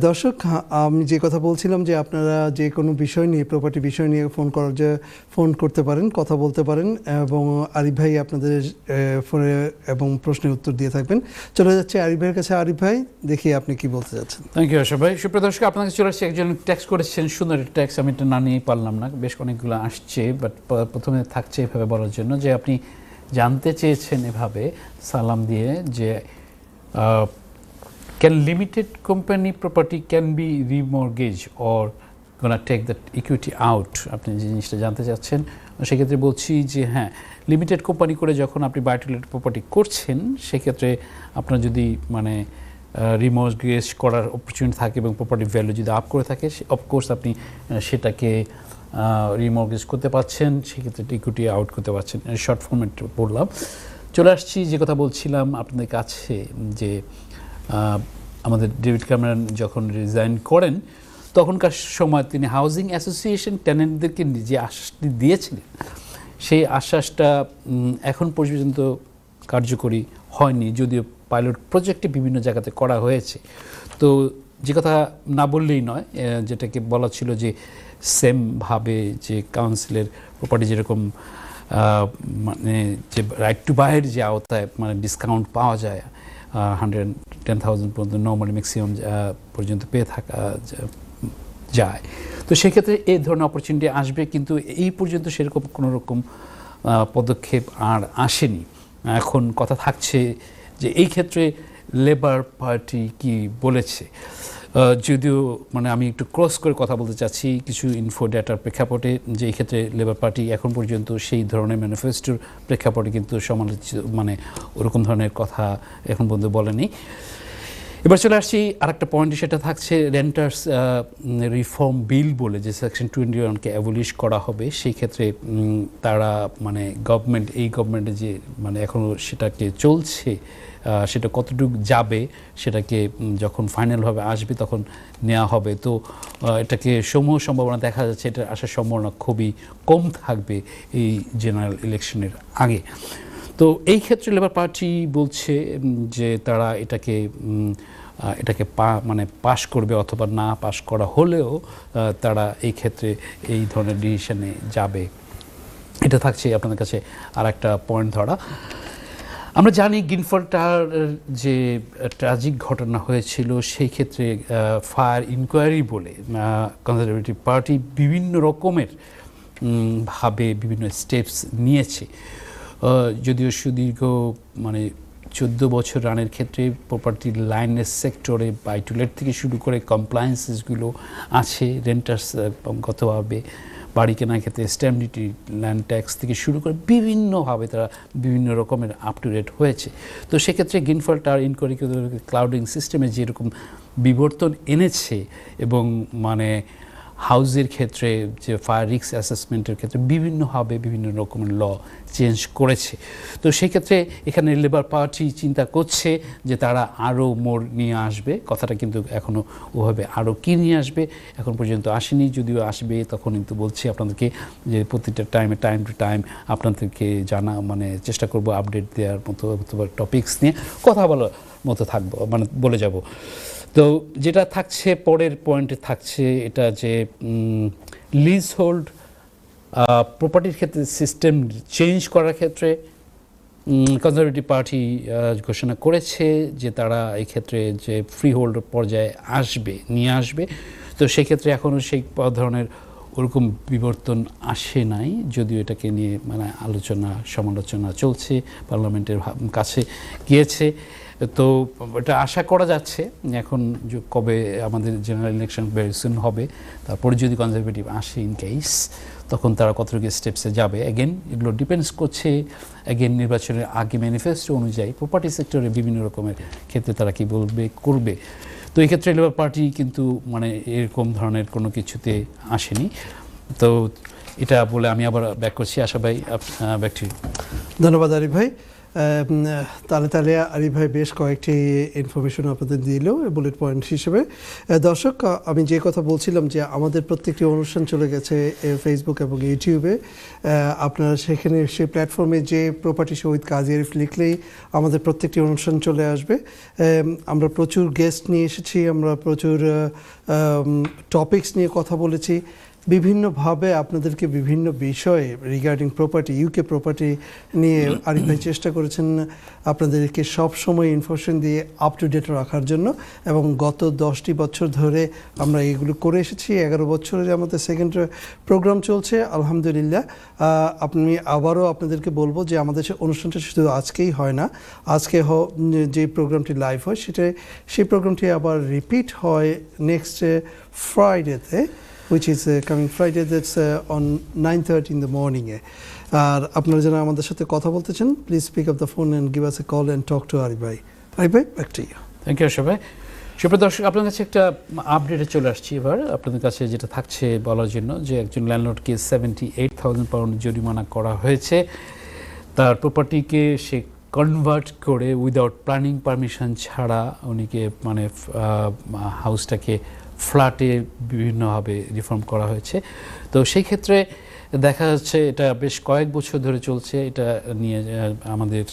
দর্শক, আমি যে কথা বলছিলাম যে আপনারা যে কোনো বিষয় নিয়ে, প্রপার্টি বিষয় নিয়ে ফোন করতে পারেন, কথা বলতে পারেন, এবং আরিফ ভাই আপনাদের ফোনে এবং প্রশ্নের উত্তর দিয়ে থাকবেন। চলে যাচ্ছে আরিফ ভাইয়ের কাছে। আরিফ ভাই, দেখি আপনি কি বলতে যাচ্ছেন। থ্যাংক ইউ আশরাফ ভাই। সুপ্রিয় দর্শক, আপনাকে চলে আসছে, একজন ট্যাক্স করেছেন, সুন্দর ট্যাক্স, আমি এটা না নিয়েই পারলাম না, বেশ অনেকগুলো আসছে, বাট প্রথমে থাকছে এভাবে বলার জন্য যে আপনি জানতে চেয়েছেন এভাবে সালাম দিয়ে যে can limited company property can be remortgaged or gonna take that equity out? আপনি যে জিনিসটা জানতে চাচ্ছেন, সেক্ষেত্রে বলছি যে হ্যাঁ, লিমিটেড কোম্পানি করে যখন আপনি বাই টু লেট প্রপার্টি করছেন, সেক্ষেত্রে আপনার যদি মানে রিমর্টগেজ করার অপরচুনিটি থাকে এবং প্রপার্টি ভ্যালু যদি আপ করে থাকে, অফকোর্স আপনি সেটাকে রিমর্টগেজ করতে পারছেন, সেক্ষেত্রে ইকুইটি আউট করতে পারছেন। শর্ট ফর্মেট বললাম। চলে আসছি যে কথা বলছিলাম আপনাদের কাছে, যে আমাদের ডেভিড ক্যামেরন যখন রিজাইন করেন তখনকার সময় তিনি হাউজিং অ্যাসোসিয়েশন টেনেন্টদেরকে যে আশ্বাসটি দিয়েছিলেন, সেই আশ্বাসটা এখন পর্যন্ত কার্যকরী হয়নি, যদিও পাইলট প্রজেক্টে বিভিন্ন জায়গাতে করা হয়েছে। তো যে কথা না বললেই নয়, যেটাকে বলা ছিল যে সেমভাবে যে কাউন্সিলের প্রপার্টি যেরকম মানে যে রাইট টু বায়ের যে আওতায় মানে ডিসকাউন্ট পাওয়া যায় 110,000 পর্যন্ত, নর্মালি ম্যাক্সিমাম পর্যন্ত পেয়ে থাকা যায়, তো সেক্ষেত্রে এই ধরনের অপরচুনিটি আসবে, কিন্তু এই পর্যন্ত সেরকম কোনো রকম পদক্ষেপ আর আসেনি। এখন কথা থাকছে যে এই ক্ষেত্রে লেবার পার্টি কি বলেছে, যদিও মানে আমি একটু ক্রস করে কথা বলতে চাচ্ছি কিছু ইনফো ডেটার প্রেক্ষাপটে, যে এই ক্ষেত্রে লেবার পার্টি এখন পর্যন্ত সেই ধরনের ম্যানিফেস্টোর প্রেক্ষাপটে কিন্তু সমালোচিত মানে ওরকম ধরনের কথা এখন পর্যন্ত বলেনি। এবার চলে আসছি আরেকটা পয়েন্টে, সেটা থাকছে রেন্টার্স রিফর্ম বিল বলে যে সেকশন 21কে অ্যাবলিশ করা হবে। সেই ক্ষেত্রে তারা মানে এই গভর্নমেন্টে যে মানে এখনও সেটাকে চলছে, সেটা কতটুকু যাবে সেটাকে যখন ফাইনালভাবে আসবে তখন নেওয়া হবে। তো এটাকে সমূহ সম্ভাবনা দেখা যাচ্ছে এটা আসার সম্ভাবনা খুবই কম থাকবে এই জেনারেল ইলেকশনের আগে। তো এই ক্ষেত্রে লেবার পার্টি বলছে যে তারা এটাকে মানে পাশ করবে, অথবা না পাশ করা হলেও তারা এই ক্ষেত্রে এই ধরনের ডিসিশনে যাবে। এটা থাকছে আপনাদের কাছে আর একটা পয়েন্ট ধরা। আমরা জানি গ্রিনফিল্ডটার যে ট্র্যাজিক ঘটনা হয়েছিল, সেই ক্ষেত্রে ফায়ার ইনকোয়ারি বলে কনজারভেটিভ পার্টি বিভিন্ন রকমের ভাবে বিভিন্ন স্টেপস নিয়েছে। যদিও সুদীর্ঘ মানে 14 বছর রানের ক্ষেত্রে প্রপার্টি লাইনের সেক্টরে বাই টু লেট থেকে শুরু করে কমপ্লায়েন্সেসগুলো আছে, রেন্টার্স গতভাবে বাড়ি কেনার ক্ষেত্রে স্ট্যাম্প ডিউটি, ল্যান্ড ট্যাক্স থেকে শুরু করে বিভিন্নভাবে তারা বিভিন্ন রকমের আপ টু ডেট হয়েছে। তো সেক্ষেত্রে গ্রিনফিল্ডটার ইনকোয়ারি ক্লাউডিং সিস্টেমে যেরকম বিবর্তন এনেছে এবং মানে হাউজের ক্ষেত্রে যে ফায়ার রিস্ক অ্যাসেসমেন্টের ক্ষেত্রে বিভিন্নভাবে বিভিন্ন রকমের ল চেঞ্জ করেছে। তো সেই ক্ষেত্রে এখানে লেবার পার্টি চিন্তা করছে যে তারা আরও মোর নিয়ে আসবে, কথাটা কিন্তু এখনও ওভাবে আরও কী নিয়ে আসবে এখন পর্যন্ত আসেনি, যদিও আসবে তখন কিন্তু বলছি আপনাদেরকে যে প্রতিটা টাইম টু টাইম আপনাদেরকে জানা মানে চেষ্টা করব আপডেট দেওয়ার মতো অথবা টপিকস নিয়ে কথা বলার মতো থাকবো, মানে বলে যাব। তো যেটা থাকছে পরের পয়েন্টে থাকছে এটা যে লিজ হোল্ড প্রপার্টির ক্ষেত্রে সিস্টেম চেঞ্জ করার ক্ষেত্রে কনজারভেটিভ পার্টি ঘোষণা করেছে যে তারা এই ক্ষেত্রে যে ফ্রি হোল্ড পর্যায়ে নিয়ে আসবে। তো সেক্ষেত্রে এখনও সেই ধরনের ওরকম বিবর্তন আসে নাই, যদিও এটাকে নিয়ে মানে সমালোচনা চলছে, পার্লামেন্টের কাছে গিয়েছে। তো এটা আশা করা যাচ্ছে এখন কবে আমাদের জেনারেল ইলেকশন ভেরি সুন হবে, তারপরে যদি কনজারভেটিভ আসে ইন কেস তখন তারা কতটুকু স্টেপসে যাবে। এগেন এগুলো ডিপেন্ডস করছে নির্বাচনের আগে ম্যানিফেস্টো অনুযায়ী প্রপার্টি সেক্টরে বিভিন্ন রকমের ক্ষেত্রে তারা কি করবে। তো এই ক্ষেত্রে লেবার পার্টি কিন্তু মানে এরকম ধরনের কোনো কিছুতে আসেনি। তো এটা বলে আমি আবার ব্যাক করছি, আশা ভাই ব্যাকটি। ধন্যবাদ আরিফ ভাই। তাহলে আরিফ ভাই বেশ কয়েকটি ইনফরমেশন আপনাদের দিল বুলেট পয়েন্ট হিসেবে। দর্শক, আমি যে কথা বলছিলাম যে আমাদের প্রত্যেকটি অনুষ্ঠান চলে গেছে ফেসবুক এবং ইউটিউবে। আপনারা সেখানে সেই প্ল্যাটফর্মে যে প্রপার্টি শহীদ কাজী আরিফ লিখলেই আমাদের প্রত্যেকটি অনুষ্ঠান চলে আসবে। আমরা প্রচুর গেস্ট নিয়ে এসেছি, আমরা প্রচুর টপিকস নিয়ে কথা বলেছি, বিভিন্নভাবে আপনাদেরকে বিভিন্ন বিষয়ে রিগার্ডিং প্রপার্টি, ইউকে প্রপার্টি নিয়ে আরিফ ভাই চেষ্টা করেছেন আপনাদেরকে সব সময় ইনফরমেশন দিয়ে আপ টু ডেট রাখার জন্য। এবং গত 10টি বছর ধরে আমরা এগুলো করে এসেছি। 11 বছরের আমাদের সেকেন্ড প্রোগ্রাম চলছে আলহামদুলিল্লাহ। আমি আবারও আপনাদেরকে বলবো যে আমাদের অনুষ্ঠানটা শুধু আজকেই হয় না, আজকে যে প্রোগ্রামটি লাইভ হয় সেই প্রোগ্রামটি আবার রিপিট হয় next ফ্রাইডেতে, which is coming Friday, that's on 9:30 in the morning. আর আপনারা যারা আমাদের সাথে কথা বলতে চান, please pick up the phone and give us a call and talk to Arif ভাই। আরিফ ভাই, back to you. Thank you সবাই। সুপ্রিয় দর্শক, আপনার কাছে একটা আপডেটে চলে আসছি এবার আপনাদের কাছে, যেটা থাকছে বলার জন্য যে একজন ল্যান্ডলর্ডকে 78,000 পাউন্ড জরিমানা করা হয়েছে তার প্রপার্টিকে সে কনভার্ট করে উইদাউট প্ল্যানিং পারমিশন ছাড়া উনিকে মানে হাউসটাকে ফ্ল্যাটে বিভিন্নভাবে রিফর্ম করা হয়েছে। তো সেই ক্ষেত্রে দেখা যাচ্ছে এটা বেশ কয়েক বছর ধরে চলছে। এটা নিয়ে আমাদের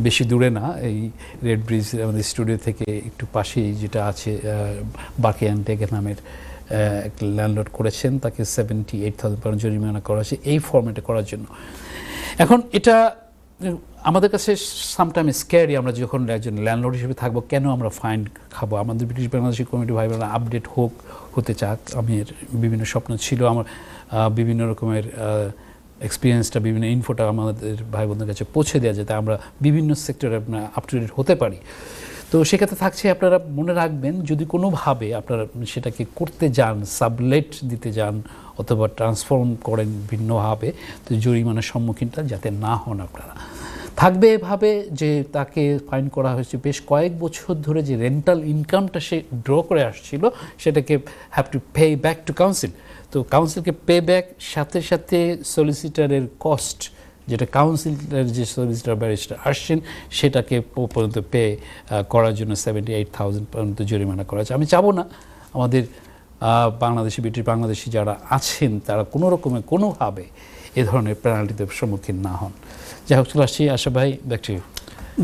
বেশি দূরে না, এই রেড ব্রিজ আমাদের স্টুডিও থেকে একটু পাশেই যেটা আছে বাকি অ্যান্ড টেক নামের এক ল্যান্ডলর্ড করেছেন, তাকে 78,000 পাউন্ড জরিমানা করা হয়েছে এই ফরম্যাটে করার জন্য। এখন এটা আমাদের কাছে সামটাইম স্ক্যারি, আমরা যখন একজন ল্যান্ডলর্ড হিসেবে থাকবো কেন আমরা ফাইন খাবো। আমাদের ব্রিটিশ বাংলাদেশি কমিটি ভাই বোনেরা আপডেট হতে চাক। আমি বিভিন্ন স্বপ্ন ছিল আমার, বিভিন্ন রকমের এক্সপিরিয়েন্সটা, বিভিন্ন ইনফোটা আমাদের ভাই বোনদের কাছে পৌঁছে দেওয়া যাতে আমরা বিভিন্ন সেক্টরে আপ টু ডেট হতে পারি। তো সেক্ষেত্রে থাকছে আপনারা মনে রাখবেন, যদি কোনোভাবে আপনারা সেটাকে করতে যান, সাবলেট দিতে যান অথবা ট্রান্সফর্ম করেন ভিন্নভাবে, তো জরিমানার সম্মুখীনটা যাতে না হন আপনারা। থাকবে এভাবে যে তাকে ফাইন করা হয়েছে বেশ কয়েক বছর ধরে যে রেন্টাল ইনকামটা সে ড্র করে আসছিল সেটাকে have to pay back to council. তো কাউন্সিলকে পে ব্যাক, সাথে সাথে সলিসিটারের কস্ট, যেটা কাউন্সিলের যে সলিসিটার ব্যারিস্টার আসছেন সেটাকে পর্যন্ত পে করার জন্য 78,000 পর্যন্ত জরিমানা করা হয়েছে। আমি চাবো না আমাদের ব্রিটিশ বাংলাদেশি যারা আছেন তারা কোনো রকমের কোনোভাবে এ ধরনের পেনাল্টিতে সম্মুখীন না হন। যাই হোক, চলে আসছি আশা ভাই, ব্যাক টু ইউ।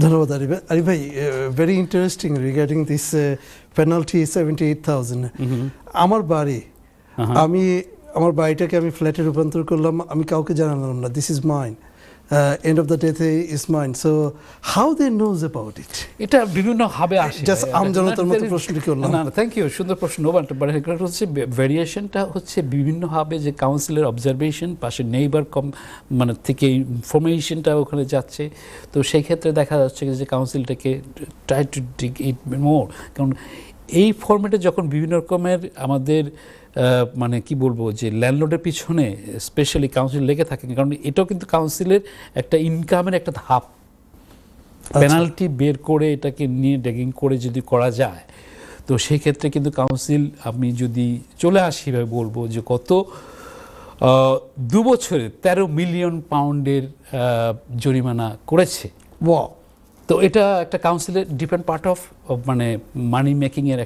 ধন্যবাদ আরিফ ভাই। Very interesting regarding this penalty 78,000। আমার বাড়ি, আমার বাড়িটাকে আমি ফ্ল্যাটে রূপান্তর করলাম, আমি কাউকে জানালাম না, this is mine, end of the day is mine. So how they knows about it? এটা বিভিন্ন ভাবে আসে। জাস্ট আমজনতার মতো প্রশ্নটি করলাম। না, থ্যাংক ইউ, সুন্দর প্রশ্ন। বাট এটা হচ্ছে ভেরিয়েশনটা হচ্ছে বিভিন্নভাবে যে কাউন্সিলের অবজারভেশন, পাশে নেইবার মানে থেকে ইনফরমেশনটা ওখানে যাচ্ছে। তো সেই ক্ষেত্রে দেখা যাচ্ছে যে কাউন্সিলটাকে ট্রাই টু ডিগ ইট মোর, কারণ এই ফরম্যাটে যখন বিভিন্ন রকমের আমাদের মানে কি বলবো যে ল্যান্ডলর্ডের পিছনে স্পেশালি কাউন্সিল লেগে থাকে, কারণ এটাও কিন্তু কাউন্সিলের একটা ইনকামের একটা ধাপ। পেনাল্টি বের করে এটাকে নিয়ে ডেগিং করে যদি করা যায় তো সেই ক্ষেত্রে কিন্তু কাউন্সিল, আমি যদি চলে আসি এভাবে বলবো যে গত 2 বছরে 13 মিলিয়ন পাউন্ডের জরিমানা করেছে। ওয়াও। তো এটা একটা কাউন্সিলের ডিফারেন্ট পার্ট অফ মানে মানি মেকিংয়ের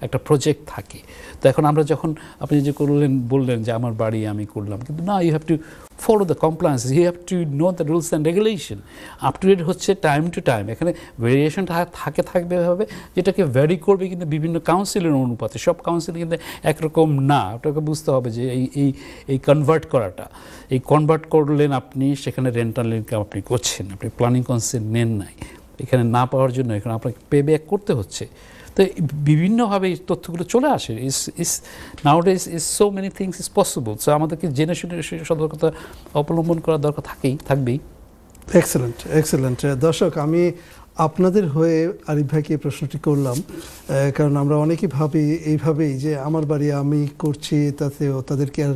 একটা প্রজেক্ট থাকে। তো এখন আমরা যখন আপনি যে বললেন যে আমার বাড়ি আমি করলাম, কিন্তু না, you have to follow the compliance, you have to know the rules and regulation. Up to date হচ্ছে টাইম টু টাইম। এখানে ভেরিয়েশন থাকবে এভাবে, যেটাকে ভ্যারি করবে কিন্তু বিভিন্ন কাউন্সিলের অনুপাতে। সব কাউন্সিল কিন্তু একরকম না, আপনাকে বুঝতে হবে যে এই কনভার্ট করাটা, এই কনভার্ট করলেন আপনি, সেখানে রেন্টাল ইনকাম আপনি করছেন, আপনি প্ল্যানিং কনসেন্ট নেন নাই, এখানে না পাওয়ার জন্য এখানে আপনাকে পে ব্যাক করতে হচ্ছে। তো বিভিন্নভাবে এই তথ্যগুলো চলে আসে। নাউডেজ is so many things is possible. So আমাদেরকে জেনে শুনে সতর্কতা অবলম্বন করার দরকার থাকবেই। Excellent, excellent. দর্শক, আমি আপনাদের হয়ে আরিফ ভাইকে এই প্রশ্নটি করলাম, কারণ আমরা অনেকেই ভাবি এইভাবেই যে আমার বাড়ি আমি করছি, তাতেও তাদেরকে আর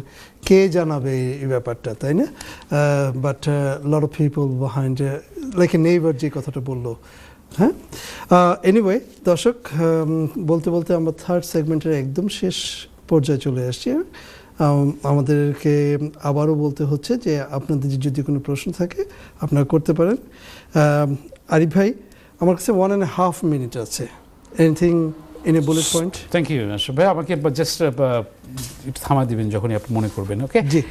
কে জানাবে এই ব্যাপারটা, তাই না? But lot of people behind, like a neighbour যে কথাটা বললো। হ্যাঁ, এনিওয়ে দর্শক, বলতে বলতে আমরা থার্ড সেগমেন্টের একদম শেষ পর্যায়ে চলে আসছি। আমাদেরকে আবারও বলতে হচ্ছে যে আপনাদের যদি কোনো প্রশ্ন থাকে আপনারা করতে পারেন। আরিফ ভাই, আমার কাছে 1.5 মিনিট আছে। Anything in a bullet point? Thank you Ashraf ভাই, আমাকে জাস্ট একটু থামা দিবেন যখনই আপনি মনে করবেন। ওকে, জি।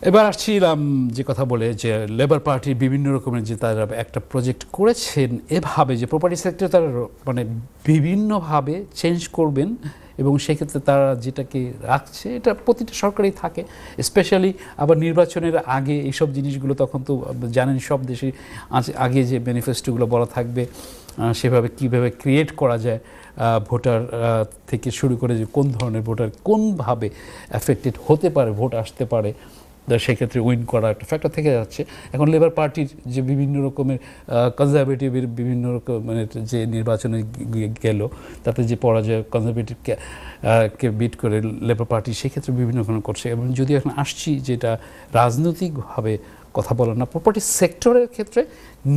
এবার আসছিলাম যে কথা বলে যে লেবার পার্টি বিভিন্ন রকমের যে তারা একটা প্রজেক্ট করেছেন এভাবে যে প্রপার্টি সেক্টর তারা মানে বিভিন্নভাবে চেঞ্জ করবেন, এবং সেক্ষেত্রে তারা যেটাকে রাখছে এটা প্রতিটা সরকারই থাকে। স্পেশালি আবার নির্বাচনের আগে এইসব জিনিসগুলো, তখন তো জানেন সব দেশে আগে যে ম্যানিফেস্টোগুলো বলা থাকবে, সেভাবে কীভাবে ক্রিয়েট করা যায় ভোটার থেকে শুরু করে যে কোন ধরনের ভোটার কোনভাবে অ্যাফেক্টেড হতে পারে, ভোট আসতে পারে, সেক্ষেত্রে উইন করা একটা ফ্যাক্টর থেকে যাচ্ছে। এখন লেবার পার্টির যে বিভিন্ন রকমের কনজারভেটিভের বিভিন্ন রকমের যে নির্বাচনে গেল, তাতে যে পরাজয় কনজারভেটিভকে কে বিট করে লেবার পার্টি, সেক্ষেত্রে বিভিন্ন রকম করছে। এবং যদি এখন আসছি যেটা রাজনৈতিকভাবে কথা বলার না, প্রপার্টি সেক্টরের ক্ষেত্রে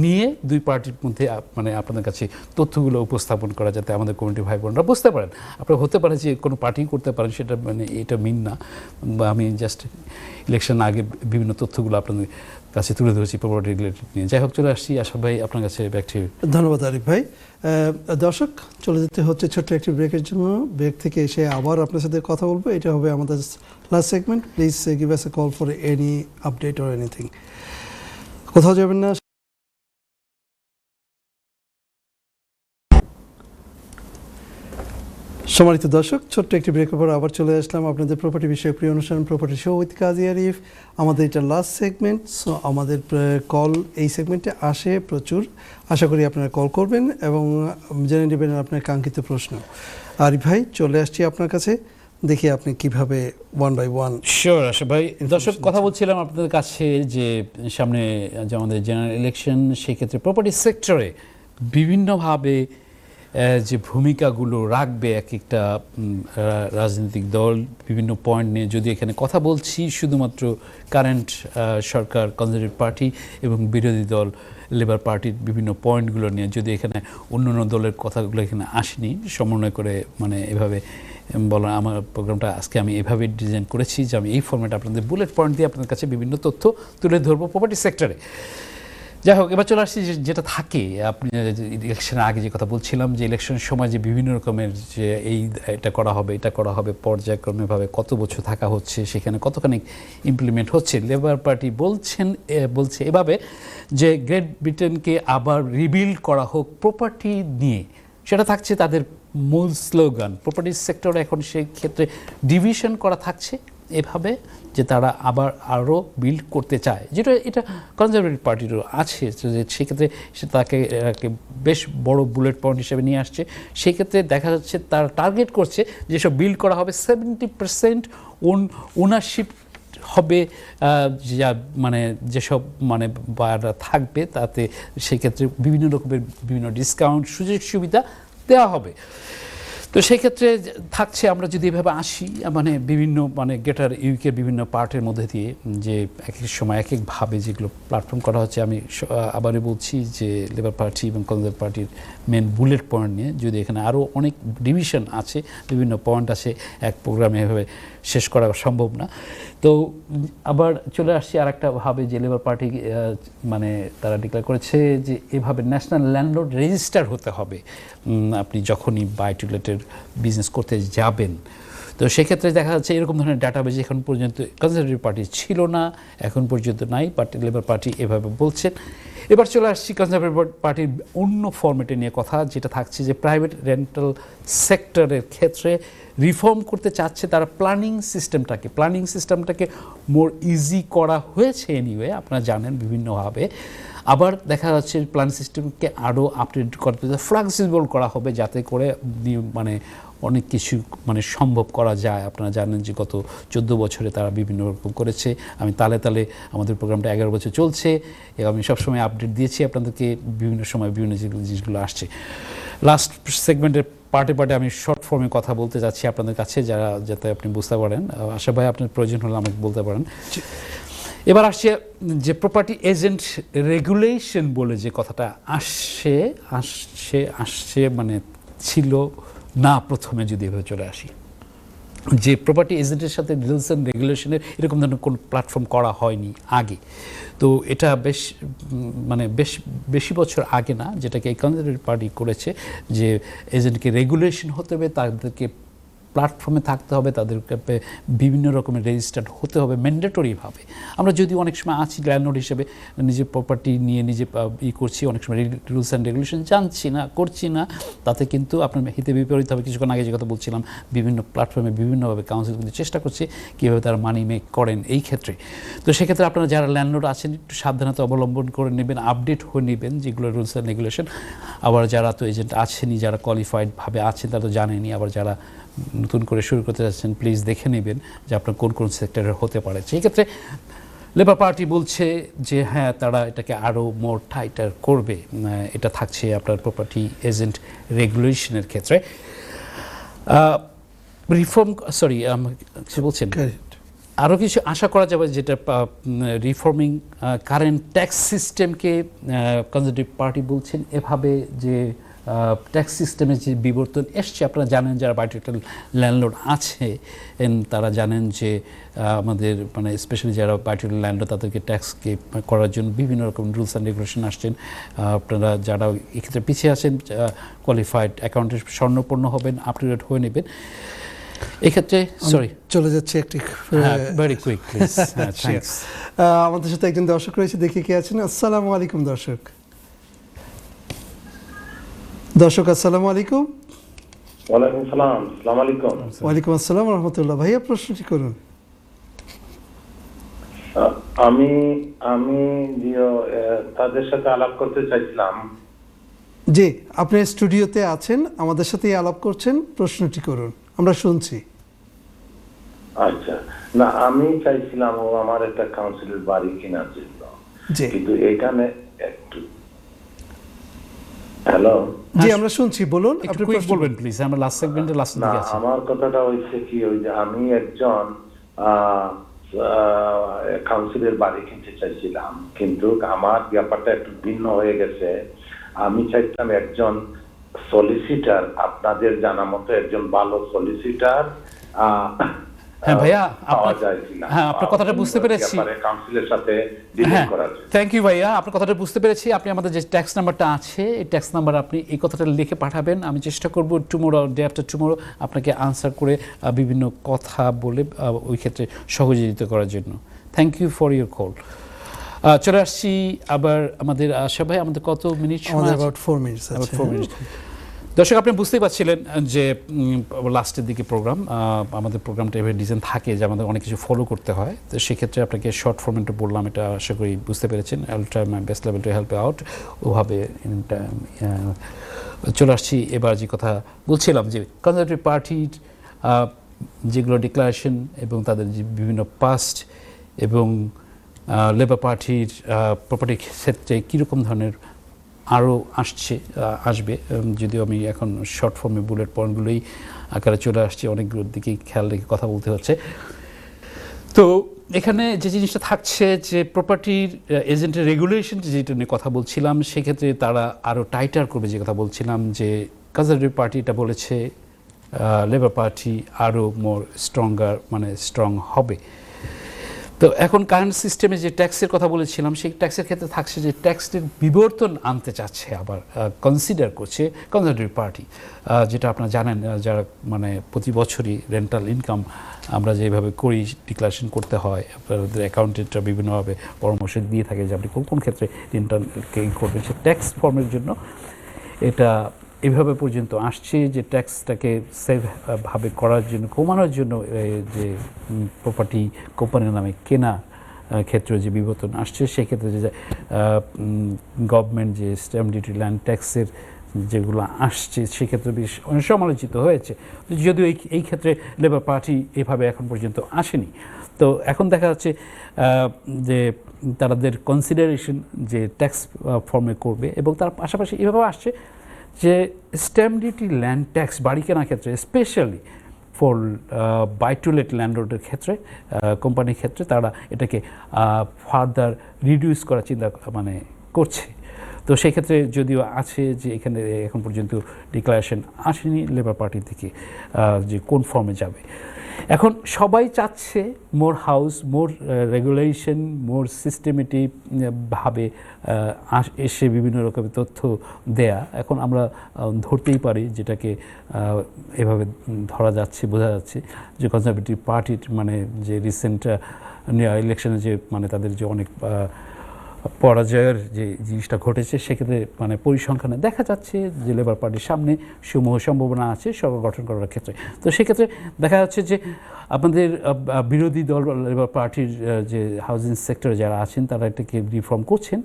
নিয়ে দুই পার্টির মধ্যে মানে আপনাদের কাছে তথ্যগুলো উপস্থাপন করা, যাতে আমাদের কমিউনিটি ভাই বোনরা বুঝতে পারেন। আপনারা হতে পারে যে কোনো পার্টি করতে পারেন, সেটা মানে এটা মিন না, বা আমি জাস্ট ইলেকশন আগে বিভিন্ন তথ্যগুলো আপনাদের কাছে তুলে ধরেছি প্রপার্টি রিলেটেড নিয়ে। যাই হোক, চলে আসছি আশরাফ ভাই আপনার কাছে ব্যাক টু ইউ। ধন্যবাদ আরিফ ভাই। দর্শক, চলে যেতে হচ্ছে ছোট্ট একটি ব্রেকের জন্য। ব্রেক থেকে এসে আবার আপনার সাথে কথা বলবো। এটা হবে আমাদের last segment. Please give us a call for any update or anything. কোথাও যাবেন না। সম্মানিত দর্শক, ছোট্ট একটি ব্রেকের পর আবার চলে আসলাম আপনাদের প্রপার্টি বিষয়ক প্রিয় অনুষ্ঠান প্রপার্টি শো উইথ কাজী আরিফ। আমাদের এটা লাস্ট সেগমেন্ট। সো আমাদের কল এই সেগমেন্টে আসে প্রচুর। আশা করি আপনারা কল করবেন এবং জেনে নেবেন আপনার কাঙ্ক্ষিত প্রশ্ন। আরিফ ভাই, চলে আসছি আপনার কাছে, দেখি আপনি কিভাবে 1 by 1। শিওর আশরাফ ভাই। দর্শক, কথা বলছিলাম আপনাদের কাছে যে সামনে যে আমাদের জেনারেল ইলেকশন, সেক্ষেত্রে প্রপার্টি সেক্টরে বিভিন্নভাবে যে ভূমিকাগুলো রাখবে এক একটা রাজনৈতিক দল বিভিন্ন পয়েন্ট নিয়ে। যদি এখানে কথা বলছি শুধুমাত্র কারেন্ট সরকার কনজারভেটিভ পার্টি এবং বিরোধী দল লেবার পার্টির বিভিন্ন পয়েন্টগুলো নিয়ে, যদি এখানে অন্য অন্য দলের কথাগুলো এখানে আসেনি, সমন্বয় করে মানে এভাবে বলা, আমার প্রোগ্রামটা আজকে আমি এভাবে ডিজাইন করেছি যে আমি এই ফর্ম্যাটে আপনাদের বুলেট পয়েন্ট দিয়ে আপনাদের কাছে বিভিন্ন তথ্য তুলে ধরবো প্রপার্টি সেক্টরে। যাই হোক, এবার চলে আসছি যেটা থাকে, আপনি ইলেকশনের আগে যে কথা বলছিলাম যে ইলেকশনের সময় যে বিভিন্ন রকমের যে এটা করা হবে, এটা করা হবে, পর্যায়ক্রমেভাবে কত বছর থাকা হচ্ছে, সেখানে কতখানি ইমপ্লিমেন্ট হচ্ছে। লেবার পার্টি বলছে এভাবে যে গ্রেট ব্রিটেনকে আবার রিবিল্ড করা হোক প্রপার্টি নিয়ে, সেটা থাকছে তাদের মূল স্লোগান। প্রপার্টি সেক্টরে এখন সেই ক্ষেত্রে ডিভিশন করা থাকছে এভাবে যে তারা আবার আরও বিল্ড করতে চায়, যেটা এটা কনজারভেটিভ পার্টিরও আছে। সেক্ষেত্রে সে তাকে বেশ বড় বুলেট পয়েন্ট হিসেবে নিয়ে আসছে। সেক্ষেত্রে দেখা যাচ্ছে তারা টার্গেট করছে যেসব বিল্ড করা হবে 70% ওনারশিপ হবে, যা মানে যেসব মানে বায়াররা থাকবে, তাতে সেক্ষেত্রে বিভিন্ন রকমের বিভিন্ন ডিসকাউন্ট সুযোগ সুবিধা দেওয়া হবে। তো সেই ক্ষেত্রে থাকছে, আমরা যদি এভাবে আসি মানে বিভিন্ন মানে গ্রেটার ইউকের বিভিন্ন পার্টের মধ্যে দিয়ে যে এক এক সময় এক একভাবে যেগুলো প্ল্যাটফর্ম করা হচ্ছে, আমি আবারও বলছি যে লেবার পার্টি এবং কনজারভেটিভ পার্টির মেন বুলেট পয়েন্ট নিয়ে, যদি এখানে আরও অনেক ডিভিশন আছে, বিভিন্ন পয়েন্ট আছে, এক প্রোগ্রামে এভাবে শেষ করা সম্ভব না। তো আবার চলে আসছি আর একটা ভাবে যে লেবার পার্টি মানে তারা ডিক্লেয়ার করেছে যে এভাবে ন্যাশনাল ল্যান্ডলর্ড রেজিস্টার হতে হবে আপনি যখনই বায়োটিউলেটের বিজনেস করতে যাবেন। তো সেক্ষেত্রে দেখা যাচ্ছে এরকম ধরনের ডাটাবেজ এখন পর্যন্ত কনজারভেটিভ পার্টি ছিল না, এখন পর্যন্ত নাই, বাট লেবার পার্টি এভাবে বলছেন। এবার চলে আসছি কনজারভেটিভ পার্টির অন্য ফরম্যাটে নিয়ে কথা, যেটা থাকছে যে প্রাইভেট রেন্টাল সেক্টরের ক্ষেত্রে রিফর্ম করতে চাচ্ছে তারা প্ল্যানিং সিস্টেমটাকে মোর ইজি করা হয়েছে এনিওয়ে, আপনারা জানেন বিভিন্নভাবে। আবার দেখা যাচ্ছে প্ল্যান সিস্টেমকে আরও আপডেট করতে ফ্লেক্সিবল করা হবে, যাতে করে মানে অনেক কিছু মানে সম্ভব করা যায়। আপনারা জানেন যে গত 14 বছরে তারা বিভিন্ন রকম করেছে। আমি তালে তালে আমাদের প্রোগ্রামটা 11 বছর চলছে, এবং আমি সবসময় আপডেট দিয়েছি আপনাদেরকে, বিভিন্ন সময় বিভিন্ন জিনিসগুলো আসছে। লাস্ট সেগমেন্টের পার্টে আমি শর্ট ফর্মে কথা বলতে যাচ্ছি আপনাদের কাছে, যাতে আপনি বুঝতে পারেন। আশা ভাই আপনার প্রয়োজন হলে আমাকে বলতে পারেন। এবার আসছে যে প্রপার্টি এজেন্ট রেগুলেশন বলে যে কথাটা আসছে মানে ছিল না প্রথমে, যদি এভাবে চলে আসি যে প্রপার্টি এজেন্টের সাথে রুলস অ্যান্ড রেগুলেশনের এরকম ধরনের কোনো প্ল্যাটফর্ম করা হয়নি আগে। তো এটা বেশি বছর আগে না, যেটাকে এই কনজারভেটিভ পার্টি করেছে যে এজেন্টকে রেগুলেশন হতে হবে, তাদেরকে প্ল্যাটফর্মে থাকতে হবে, তাদেরকে বিভিন্ন রকমের রেজিস্টার্ড হতে হবে ম্যান্ডেটরিভাবে। আমরা যদি অনেক সময় আছি ল্যান্ডলর্ড হিসেবে নিজের প্রপার্টি নিয়ে নিজে করছি, অনেক সময় রুলস অ্যান্ড রেগুলেশন জানছি না, করছি না, তাতে কিন্তু আপনার হিতে বিপরীত হবে। কিছুক্ষণ আগে যে কথা বলছিলাম, বিভিন্ন প্ল্যাটফর্মে বিভিন্নভাবে কাউন্সিল কিন্তু চেষ্টা করছে কীভাবে তারা মানি মেক করেন এই ক্ষেত্রে। তো সেক্ষেত্রে আপনারা যারা ল্যান্ডলর্ড আছেন একটু সাবধানতা অবলম্বন করে নেবেন, আপডেট হয়ে নেবেন যেগুলো রুলস অ্যান্ড রেগুলেশন। আবার যারা তো এজেন্ট আছেনই, যারা কোয়ালিফাইডভাবে আছেন, তারা তো জানেনই। আবার যারা নতুন করে শুরু করতে যাচ্ছেন, প্লিজ দেখে নেবেন যে আপনার কোন কোন সেক্টরে হতে পারে। সেই ক্ষেত্রে লেবার পার্টি বলছে যে হ্যাঁ, তারা এটাকে আরও মোর টাইটার করবে। এটা থাকছে আপনার প্রপার্টি এজেন্ট রেগুলেশনের ক্ষেত্রে। কিছু বলছেন, আরও কিছু আশা করা যাবে, যেটা রিফর্মিং কারেন্ট ট্যাক্স সিস্টেমকে কনজারভেটিভ পার্টি বলছেন এভাবে যে ট্যাক্স সিস্টেমে যে বিবর্তন এসছে। আপনারা জানেন যারা বায়োটিউটাল ল্যান্ডলর্ড আছে তারা জানেন যে আমাদের মানে স্পেশালি যারা বায়োটিউটাল ল্যান্ডলর্ড, তাদেরকে ট্যাক্সকে করার জন্য বিভিন্ন রকম রুলস অ্যান্ড রেগুলেশন আসছেন। আপনারা যারা এক্ষেত্রে পিছিয়ে আছেন, কোয়ালিফাইড অ্যাকাউন্টেন্ট স্বর্ণপন্ন হবেন, আপ টু ডেট হয়ে নেবেন। এক্ষেত্রে চলে যাচ্ছে একটি ভেরি কুইক প্লিজ। আমাদের সাথে একজন দর্শক রয়েছে, দেখি কে আছেন। আসসালামু আলাইকুম দর্শক। আসসালামু আলাইকুম। ওয়ালাইকুম সালাম। আসসালামু আলাইকুম। ওয়ালাইকুম আসসালাম ওয়া রাহমাতুল্লাহ। ভাইয়া প্রশ্নটি করুন। আমি তাদের সাথে আলাপ করতে চাইছিলাম। জি, আপনি স্টুডিওতে আছেন, আমাদের সাথেই আলাপ করছেন, প্রশ্নটি করুন, আমরা শুনছি। আচ্ছা, না আমি চাইছিলাম ও আমার একটা কাউন্সিলের বাড়ি কেনার জন্য, কিন্তু এখানে একটু হ্যালো। জি, আমরা শুনছি, বলুন। আপনি কুইক বলবেন প্লিজ, আমরা লাস্ট সেগমেন্টে লাস্ট দিকে আছি। আমার কথাটা হইছে কি, ওই যে আমি একজন কাউন্সিলের বাড়ি কিনতে চাইছিলাম, কিন্তু আমার ব্যাপারটা একটু ভিন্ন হয়ে গেছে। আমি চাইতাম একজন সলিসিটার, আপনাদের জানা মতো একজন ভালো সলিসিটার। হ্যাঁ ভাইয়া, আপনার কথাটা বুঝতে পেরেছি। থ্যাংক ইউ ভাইয়া, আপনার কথাটা বুঝতে পেরেছি। আপনি আমাদের যে ট্যাক্স নাম্বারটা আছে, এই ট্যাক্স নাম্বার আপনি এই কথাটা লিখে পাঠাবেন। আমি চেষ্টা করব টুমোরো, ডে আফটার টুমোরো আপনাকে আনসার করে বিভিন্ন কথা বলে ওই ক্ষেত্রে সহযোগিতা করার জন্য। Thank you for your call. চলে আসছি আবার আমাদের আশা ভাই, আমাদের কত মিনিট? about 4 minutes। দর্শক, আপনি বুঝতেই পারছিলেন যে লাস্টের দিকে প্রোগ্রাম, আমাদের প্রোগ্রামটা এভাবে ডিজাইন থাকে যে আমাদের অনেক কিছু ফলো করতে হয়। তো সেক্ষেত্রে আপনাকে শর্ট ফর্মেটে বললাম, এটা আশা করি বুঝতে পেরেছেন। I will try my best level to help out. ওভাবে চলে আসছি এবার যে কথা বলছিলাম, যে কনজারভেটিভ পার্টির যেগুলো ডিক্লারেশন এবং তাদের যে বিভিন্ন পাস্ট এবং লেবার পার্টির প্রপার্টির ক্ষেত্রে কীরকম ধরনের আরও আসবে, যদিও আমি এখন শর্ট ফর্মে বুলেট পয়েন্টগুলোই আকারে চলে আসছে, অনেকগুলোর দিকেই খেয়াল রেখে কথা বলতে হচ্ছে। তো এখানে যে জিনিসটা থাকছে যে প্রপার্টির এজেন্টের রেগুলেশন যেটা নিয়ে কথা বলছিলাম, সেক্ষেত্রে তারা আরও টাইটার করবে, যে কথা বলছিলাম যে কনজারভেটিভ পার্টি এটা বলেছে, লেবার পার্টি আরও স্ট্রং হবে। তো এখন কারেন্ট সিস্টেমে যে ট্যাক্সের কথা বলেছিলাম, সেই ট্যাক্সের ক্ষেত্রে থাকছে যে ট্যাক্সের বিবর্তন আনতে চাচ্ছে, আবার কনসিডার করছে কনজারভেটিভ পার্টি, যেটা আপনারা জানেন, যারা প্রতি বছরই রেন্টাল ইনকাম আমরা যেভাবে করি ডিক্লারেশন করতে হয়, আপনাদের অ্যাকাউন্টেন্টরা বিভিন্নভাবে পরামর্শ দিয়ে থাকে যে আপনি কোন ক্ষেত্রে রিটার্নকে করবেন, সে ট্যাক্স ফর্মের জন্য এটা এভাবে পর্যন্ত আসছে যে ট্যাক্সটাকে সেফভাবে করার জন্য, কমানোর জন্য যে প্রপার্টি কোম্পানির নামে কেনা ক্ষেত্রে যে বিবর্তন আসছে, সেক্ষেত্রে যে গভর্নমেন্ট যে স্ট্যাম্প ডিউটি ল্যান্ড ট্যাক্সের যেগুলো আসছে সেক্ষেত্রে বেশ সমালোচিত হয়েছে, যদিও এই ক্ষেত্রে লেবার পার্টি এভাবে এখন পর্যন্ত আসেনি। তো এখন দেখা যাচ্ছে যে তাদের কনসিডারেশন যে ট্যাক্স ফর্মে করবে, এবং তার পাশাপাশি এভাবে আসছে যে স্ট্যাম্প ডিউটি ল্যান্ড ট্যাক্স বাড়ি কেনার ক্ষেত্রে, specially for buy to let ল্যান্ডলর্ডের ক্ষেত্রে, কোম্পানির ক্ষেত্রে তারা এটাকে ফার্দার রিডিউস করার চিন্তা করছে। তো সেই ক্ষেত্রে যদিও আছে যে এখানে এখন পর্যন্ত ডিক্লারেশন আসেনি লেবার পার্টি থেকে যে কোন ফর্মে যাবে। এখন সবাই চাচ্ছে মোর হাউস, মোর রেগুলেশন, মোর সিস্টেমেটিক ভাবে এসে বিভিন্ন রকমের তথ্য দেয়া। এখন আমরা ধরতেই পারি, যেটাকে এভাবে ধরা যাচ্ছে, বোঝা যাচ্ছে যে কনজারভেটিভ পার্টির যে রিসেন্ট ইলেকশনে যে তাদের যে অনেক পরাজয়ের যে জিনিসটা ঘটেছে, সেক্ষেত্রে পরিসংখ্যানে দেখা যাচ্ছে যে লেবার পার্টির সামনে সমূহ সম্ভাবনা আছে সরকার গঠন করার ক্ষেত্রে। তো সেক্ষেত্রে দেখা যাচ্ছে যে আপনাদের বিরোধী দল লেবার পার্টির যে হাউজিং সেক্টরে যারা আছেন, তারা এটাকে রিফর্ম করছেন,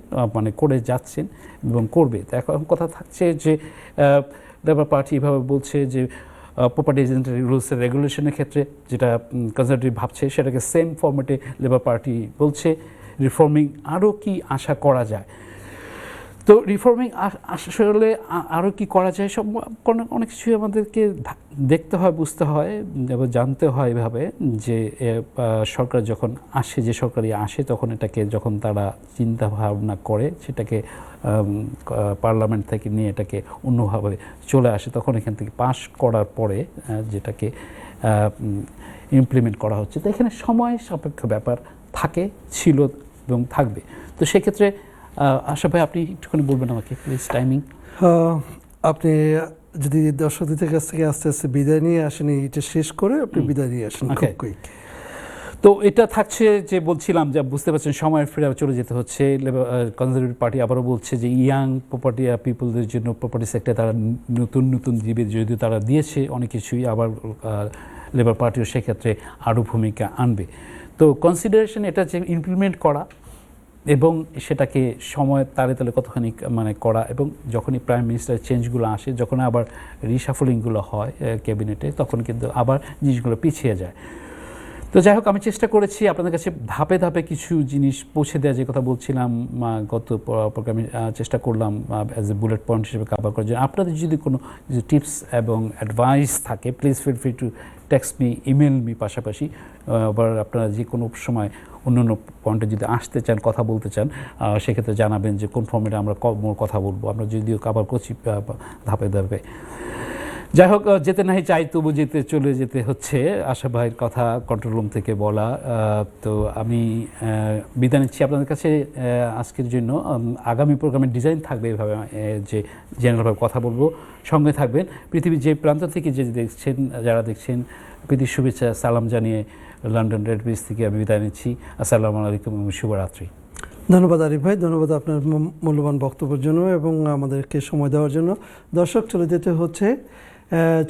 করে যাচ্ছেন এবং করবে। তো এখন কথা থাকছে যে লেবার পার্টি এভাবে বলছে যে প্রপার্টি এজেন্টের রুলসের রেগুলেশনের ক্ষেত্রে যেটা কনজারভেটিভ ভাবছে, সেটাকে সেম ফর্মেটে লেবার পার্টি বলছে। রিফর্মিং আরও কি আশা করা যায়? তো রিফর্মিং আসলে আরও কি করা যায়, সব অনেক কিছুই আমাদেরকে দেখতে হয়, বুঝতে হয় এবং জানতে হয় এভাবে যে সরকার যখন আসে, যে সরকারই আসে, তখন এটাকে যখন তারা চিন্তা ভাবনা করে, সেটাকে পার্লামেন্ট থেকে নিয়ে এটাকে অন্যভাবে চলে আসে, তখন এখান থেকে পাস করার পরে যেটাকে ইমপ্লিমেন্ট করা হচ্ছে। তো এখানে সময় সাপেক্ষ ব্যাপার ছিল এবং থাকবে। তো সেক্ষেত্রে আশা ভাই, আপনি একটুখানি বলবেন আমাকে প্লিজ টাইমিং। আপনি যদি দর্শকদের কাছ থেকে আস্তে আস্তে বিদায় নিয়ে আসেন, এটা শেষ করে আপনি বিদায় নিয়ে আসেন খুব কুইক। তো এটা থাকছে যে বলছিলাম যে বুঝতে পারছেন সময় ফিরে চলে যেতে হচ্ছে। কনজারভেটিভ পার্টি আবারও বলছে যে ইয়াং প্রপার্টি পিপলদের জন্য প্রপার্টি সেক্টরে তারা নতুন দিবে, যদিও তারা দিয়েছে অনেক কিছুই, আবার লেবার পার্টিও সেক্ষেত্রে আরও ভূমিকা আনবে। তো কনসিডারেশন এটা যে ইমপ্লিমেন্ট করা এবং সেটাকে সময় তালে কতখানি করা, এবং যখনই প্রাইম মিনিস্টারের চেঞ্জগুলো আসে, যখন আবার রিশাফলিংগুলো হয় ক্যাবিনেটে, তখন কিন্তু আবার জিনিসগুলো পিছিয়ে যায়। তো যাই হোক, আমি চেষ্টা করেছি আপনাদের কাছে ধাপে ধাপে কিছু জিনিস পৌঁছে দেওয়া, যে কথা বলছিলাম গত প্রোগ্রামে, চেষ্টা করলাম অ্যাজ এ বুলেট পয়েন্ট হিসেবে কভার করার জন্য। আপনাদের যদি কোনো টিপস এবং অ্যাডভাইস থাকে, please feel free to text me, email me. পাশাপাশি আবার আপনারা যে কোনো সময় অন্য পয়েন্টে যদি আসতে চান, কথা বলতে চান, সেক্ষেত্রে জানাবেন যে কোন ফর্মেটে আমরা কথা বলবো। আমরা যদিও কভার করছি ধাপে ধাপে। যাই হোক, যেতে নাই চাই, তবু চলে যেতে হচ্ছে। আশা ভাইয়ের কথা কন্ট্রোল রুম থেকে বলা। তো আমি বিদায় নিচ্ছি আপনাদের কাছে আজকের জন্য। আগামী প্রোগ্রামের ডিজাইন থাকবে এভাবে, যে জেনারেলভাবে কথা বলবো, সঙ্গে থাকবেন। পৃথিবীর যে প্রান্ত থেকে যারা দেখছেন, প্রীতির শুভেচ্ছা সালাম জানিয়ে লন্ডন রেড ব্রিজ থেকে আমি বিদায় নিচ্ছি। আসসালামু আলাইকুম এবং শুভরাত্রি। ধন্যবাদ আরিফ ভাই, ধন্যবাদ আপনার মূল্যবান বক্তব্যের জন্য এবং আমাদেরকে সময় দেওয়ার জন্য। দর্শক, চলে যেতে হচ্ছে।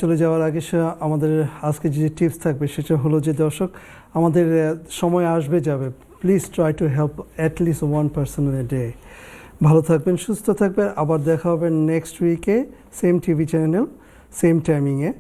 চলে যাওয়ার আগে আমাদের আজকে যে টিপস থাকবে সেটা হলো যে দর্শক, আমাদের সময় আসবে যাবে, please try to help at least 1 person in a day। ভালো থাকবেন, সুস্থ থাকবেন। আবার দেখা হবে নেক্সট উইকে, সেম টিভি চ্যানেল, সেম টাইমিংয়ে।